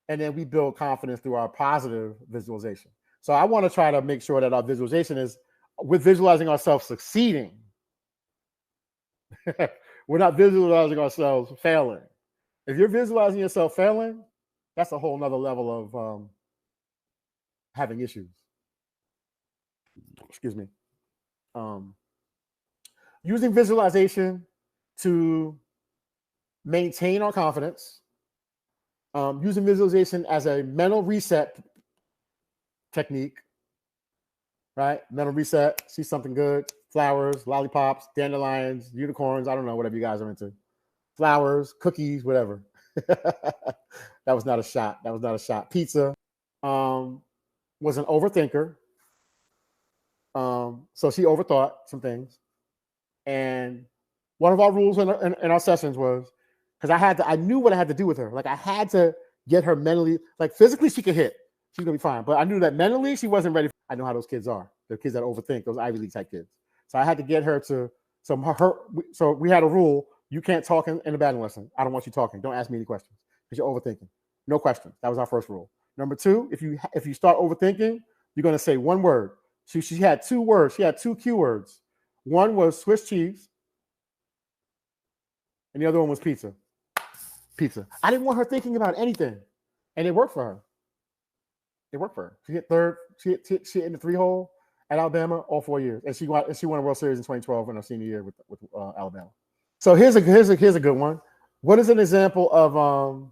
And then we build confidence through our positive visualization. So I want to try to make sure that our visualization is, we're visualizing ourselves succeeding. We're not visualizing ourselves failing. If you're visualizing yourself failing, that's a whole nother level of having issues. Excuse me. Using visualization to maintain our confidence, using visualization as a mental reset technique, right? Mental reset, see something good, flowers, lollipops, dandelions, unicorns, I don't know, whatever you guys are into. Flowers, cookies, whatever. That was not a shot. Pizza. Was an overthinker. So she overthought some things. And one of our rules in our sessions was, because I knew what I had to do with her. Like, I had to get her mentally, like physically she could hit. She's going to be fine. But I knew that mentally she wasn't ready. I know how those kids are. They're kids that overthink, those Ivy League type kids. So I had to get her to, so we had a rule. You can't talk in a batting lesson. I don't want you talking. Don't ask me any questions because you're overthinking. No questions. That was our first rule. Number two, if you start overthinking, you're going to say one word. She had two words. She had two cue words. One was Swiss cheese, and the other one was pizza. Pizza. I didn't want her thinking about anything, and it worked for her. She hit third. She hit in the 3-hole at Alabama all 4 years, and she won a World Series in 2012 in her senior year with Alabama. So here's a good one. What is an example of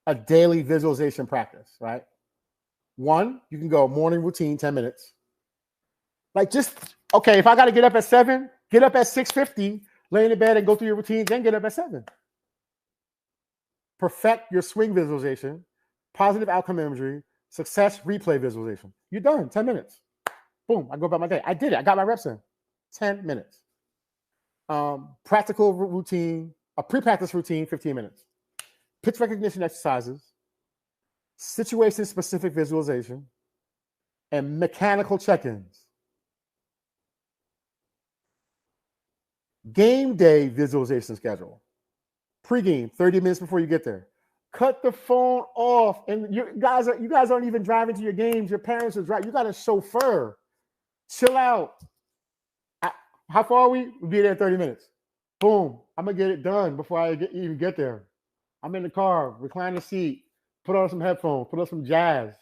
a daily visualization practice? Right. One, you can go morning routine, 10 minutes. Like, just, okay, if I got to get up at 7, get up at 6:50, lay in the bed and go through your routine, then get up at 7. Perfect your swing visualization, positive outcome imagery, success replay visualization. You're done. 10 minutes. Boom. I go about my day. I did it. I got my reps in. 10 minutes. Practical routine, a pre-practice routine, 15 minutes. Pitch recognition exercises, situation-specific visualization, and mechanical check-ins. Game day visualization schedule. Pre-game, 30 minutes before you get there. Cut the phone off. And you guys aren't even driving to your games. Your parents are driving. You got a chauffeur. Chill out. How far are we? We'll be there in 30 minutes. Boom. I'm going to get it done before I even get there. I'm in the car, recline the seat, put on some headphones, put on some jazz,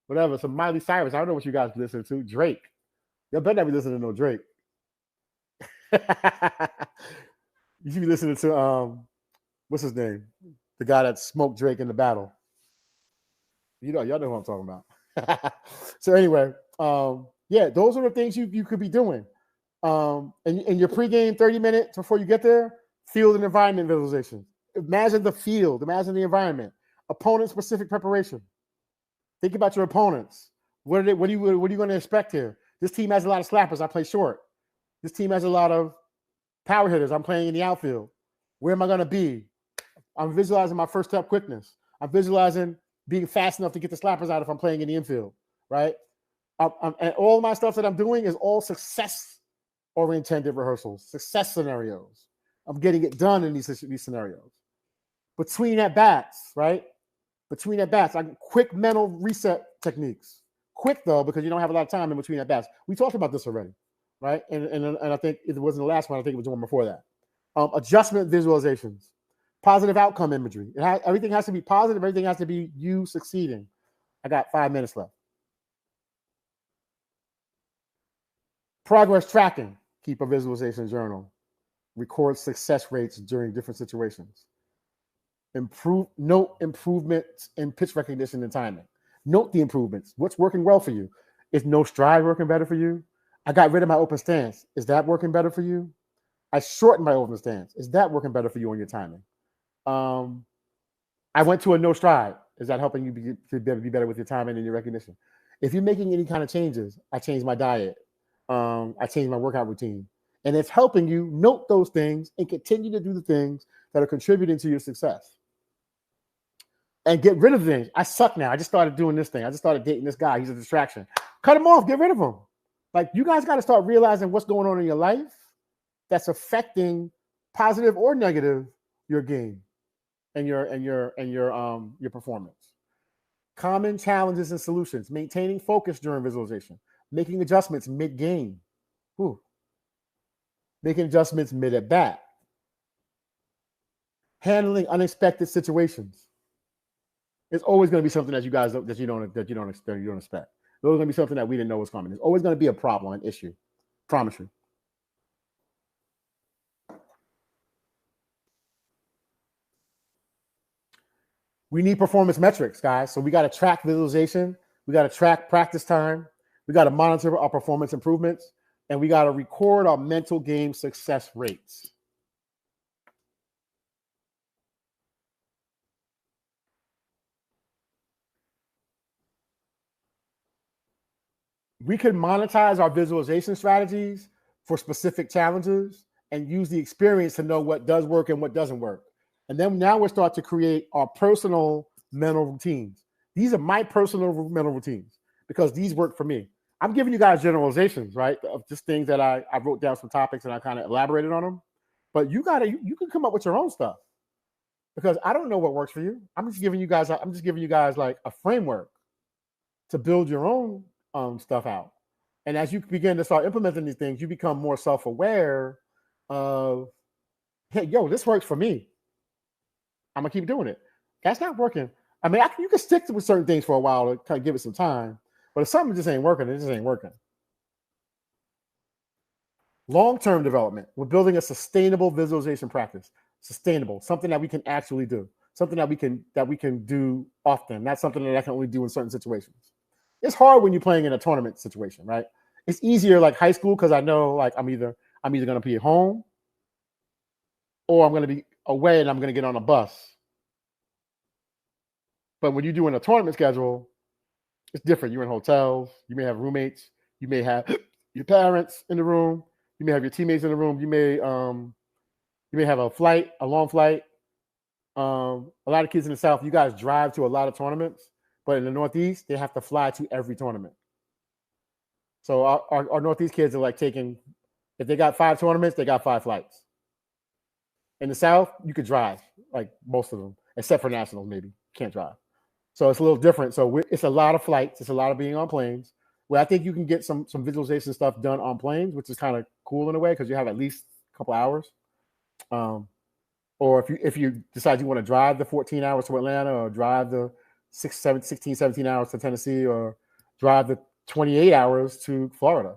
whatever, some Miley Cyrus. I don't know what you guys listen to. Drake. You better not be listening to no Drake. You should be listening to, what's his name? The guy that smoked Drake in the battle. Y'all know who I'm talking about. So anyway, yeah, those are the things you could be doing. And your pregame 30 minutes before you get there, field and environment visualization. Imagine the field, imagine the environment. Opponent-specific preparation. Think about your opponents. What are you going to expect here? This team has a lot of slappers. I play short. This team has a lot of power hitters. I'm playing in the outfield. Where am I going to be? I'm visualizing my first step quickness. I'm visualizing being fast enough to get the slappers out if I'm playing in the infield, right? And all my stuff that I'm doing is all success-oriented rehearsals, success scenarios. I'm getting it done in these scenarios. Between at bats, right? Between at bats, quick mental reset techniques. Quick though, because you don't have a lot of time in between at bats. We talked about this already, right? And I think it wasn't the last one. I think it was the one before that. Adjustment visualizations, positive outcome imagery. Everything has to be positive. Everything has to be you succeeding. I got 5 minutes left. Progress tracking. Keep a visualization journal. Record success rates during different situations. Note improvements in pitch recognition and timing. Note the improvements. What's working well for you? Is no stride working better for you? I got rid of my open stance. Is that working better for you? I shortened my open stance. Is that working better for you on your timing? I went to a no stride. Is that helping you be better with your timing and your recognition? If you're making any kind of changes, I changed my diet. I changed my workout routine. And it's helping you note those things and continue to do the things that are contributing to your success. And get rid of things. I suck now. I just started doing this thing. I just started dating this guy. He's a distraction. Cut him off. Get rid of him. Like, you guys got to start realizing what's going on in your life that's affecting, positive or negative, your game and your performance. Common challenges and solutions. Maintaining focus during visualization. Making adjustments mid-game. Making adjustments mid-at-bat. Handling unexpected situations. It's always going to be something that you guys that you don't expect. There's always going to be something that we didn't know was coming. There's always going to be a problem, an issue. Promise you. We need performance metrics, guys. So we got to track visualization. We got to track practice time. We got to monitor our performance improvements, and we got to record our mental game success rates. We can monetize our visualization strategies for specific challenges and use the experience to know what does work and what doesn't work. And then now we'll start to create our personal mental routines. These are my personal mental routines because these work for me. I'm giving you guys generalizations, right? Of just things that I wrote down some topics and I kind of elaborated on them. But you can come up with your own stuff because I don't know what works for you. I'm just giving you guys like a framework to build your own stuff out. And as you begin to start implementing these things, you become more self-aware of, hey, yo, this works for me. I'm gonna keep doing it. That's not working. I mean, you can stick with certain things for a while to kind of give it some time, but if something just ain't working, it just ain't working. Long-term development. We're building a sustainable visualization practice. Sustainable, something that we can actually do, something that we can do often, not something that I can only do in certain situations. It's hard when you're playing in a tournament situation, right? It's easier like high school because I know like I'm either going to be at home or I'm going to be away and I'm going to get on a bus. But when you're doing a tournament schedule, it's different. You're in hotels. You may have roommates. You may have your parents in the room. You may have your teammates in the room. You may have a long flight. A lot of kids in the South, you guys drive to a lot of tournaments, but in the Northeast, they have to fly to every tournament. So our Northeast kids are like taking, if they got 5 tournaments, they got 5 flights. In the South, you could drive, like most of them, except for nationals, maybe. Can't drive. So it's a little different. So it's a lot of flights. It's a lot of being on planes. Well, I think you can get some visualization stuff done on planes, which is kind of cool in a way because you have at least a couple hours. Or if you decide you want to drive the 14 hours to Atlanta or drive the 16, 17 hours to Tennessee or drive the 28 hours to Florida,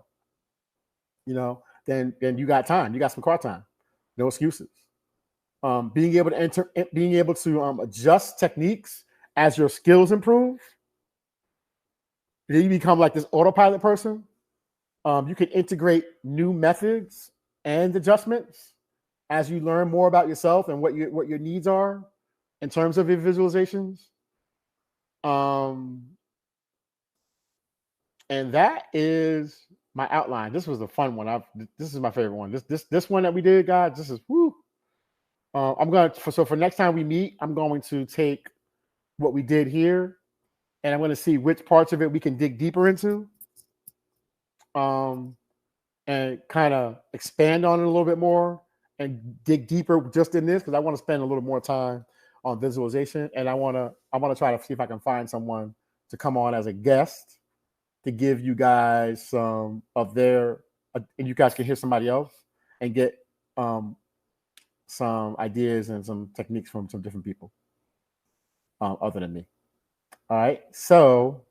then you got time. You got some car time. No excuses. Being able to adjust techniques as your skills improve. Then you become like this autopilot person. You can integrate new methods and adjustments as you learn more about yourself and what your needs are in terms of your visualizations. And that is my outline. This was a fun one. This is my favorite one. This one that we did, guys. This is woo. I'm gonna for next time we meet, I'm going to take what we did here, and I'm going to see which parts of it we can dig deeper into, and kind of expand on it a little bit more and dig deeper just in this because I want to spend a little more time on visualization, and I want to try to see if I can find someone to come on as a guest to give you guys some of their, and you guys can hear somebody else and get some ideas and some techniques from some different people other than me. All right. So,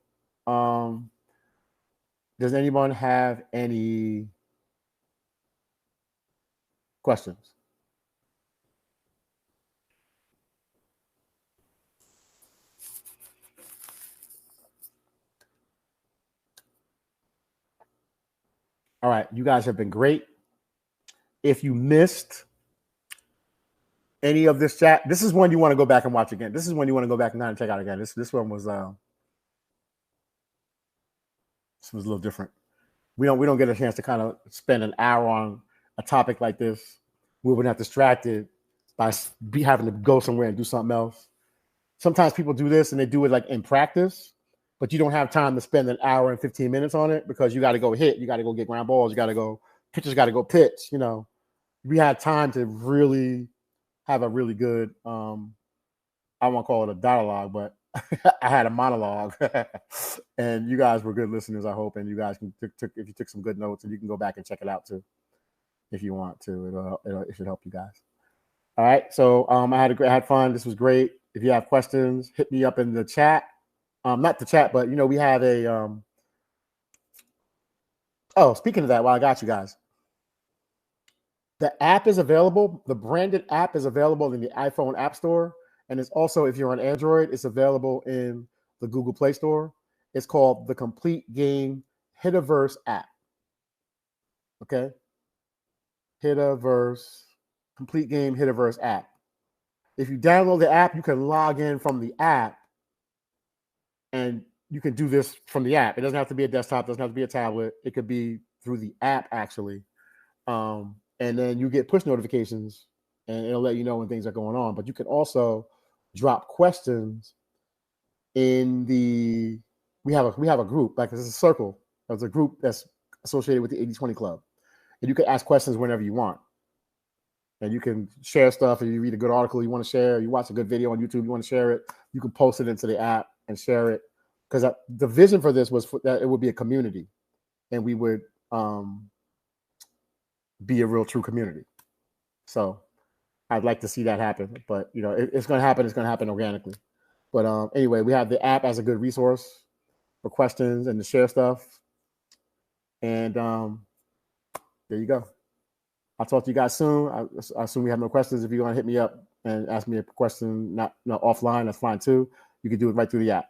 does anyone have any questions? All right. You guys have been great. If you missed any of this chat, this is one you want to go back and watch again. This is one you want to go back and check out again. This one was a little different. We don't get a chance to kind of spend an hour on a topic like this. We would not distracted by having to go somewhere and do something else. Sometimes people do this and they do it like in practice, but you don't have time to spend an hour and 15 minutes on it because you got to go hit, you got to go get ground balls, you got to go pitchers, got to go pitch. We had time to really have a really good, I won't call it a dialogue, but I had a monologue, and you guys were good listeners, I hope, and you guys can if you took some good notes, and you can go back and check it out too, if you want to. It should help you guys. All right, so I had fun. This was great. If you have questions, hit me up in the chat. Not the chat, but we have a. Oh, speaking of that, while I got you guys, the app is available. The branded app is available in the iPhone App Store. And it's also, if you're on Android, it's available in the Google Play Store. It's called the Complete Game Hitaverse app. Okay? Complete Game Hitaverse app. If you download the app, you can log in from the app and you can do this from the app. It doesn't have to be a desktop, doesn't have to be a tablet. It could be through the app, actually. And then you get push notifications and it'll let you know when things are going on. But you can also drop questions in we have a group, like there's a circle. There's a group that's associated with the 80/20 Club. And you can ask questions whenever you want. And you can share stuff. If you read a good article you want to share, you watch a good video on YouTube, you want to share it, you can post it into the app and share it. Because the vision for this was that it would be a community and we would be a real true community. So I'd like to see that happen, but it's going to happen. It's going to happen organically. But anyway, we have the app as a good resource for questions and to share stuff. And there you go. I'll talk to you guys soon. I assume we have no questions. If you want to hit me up and ask me a question, not offline, that's fine too. You can do it right through the app.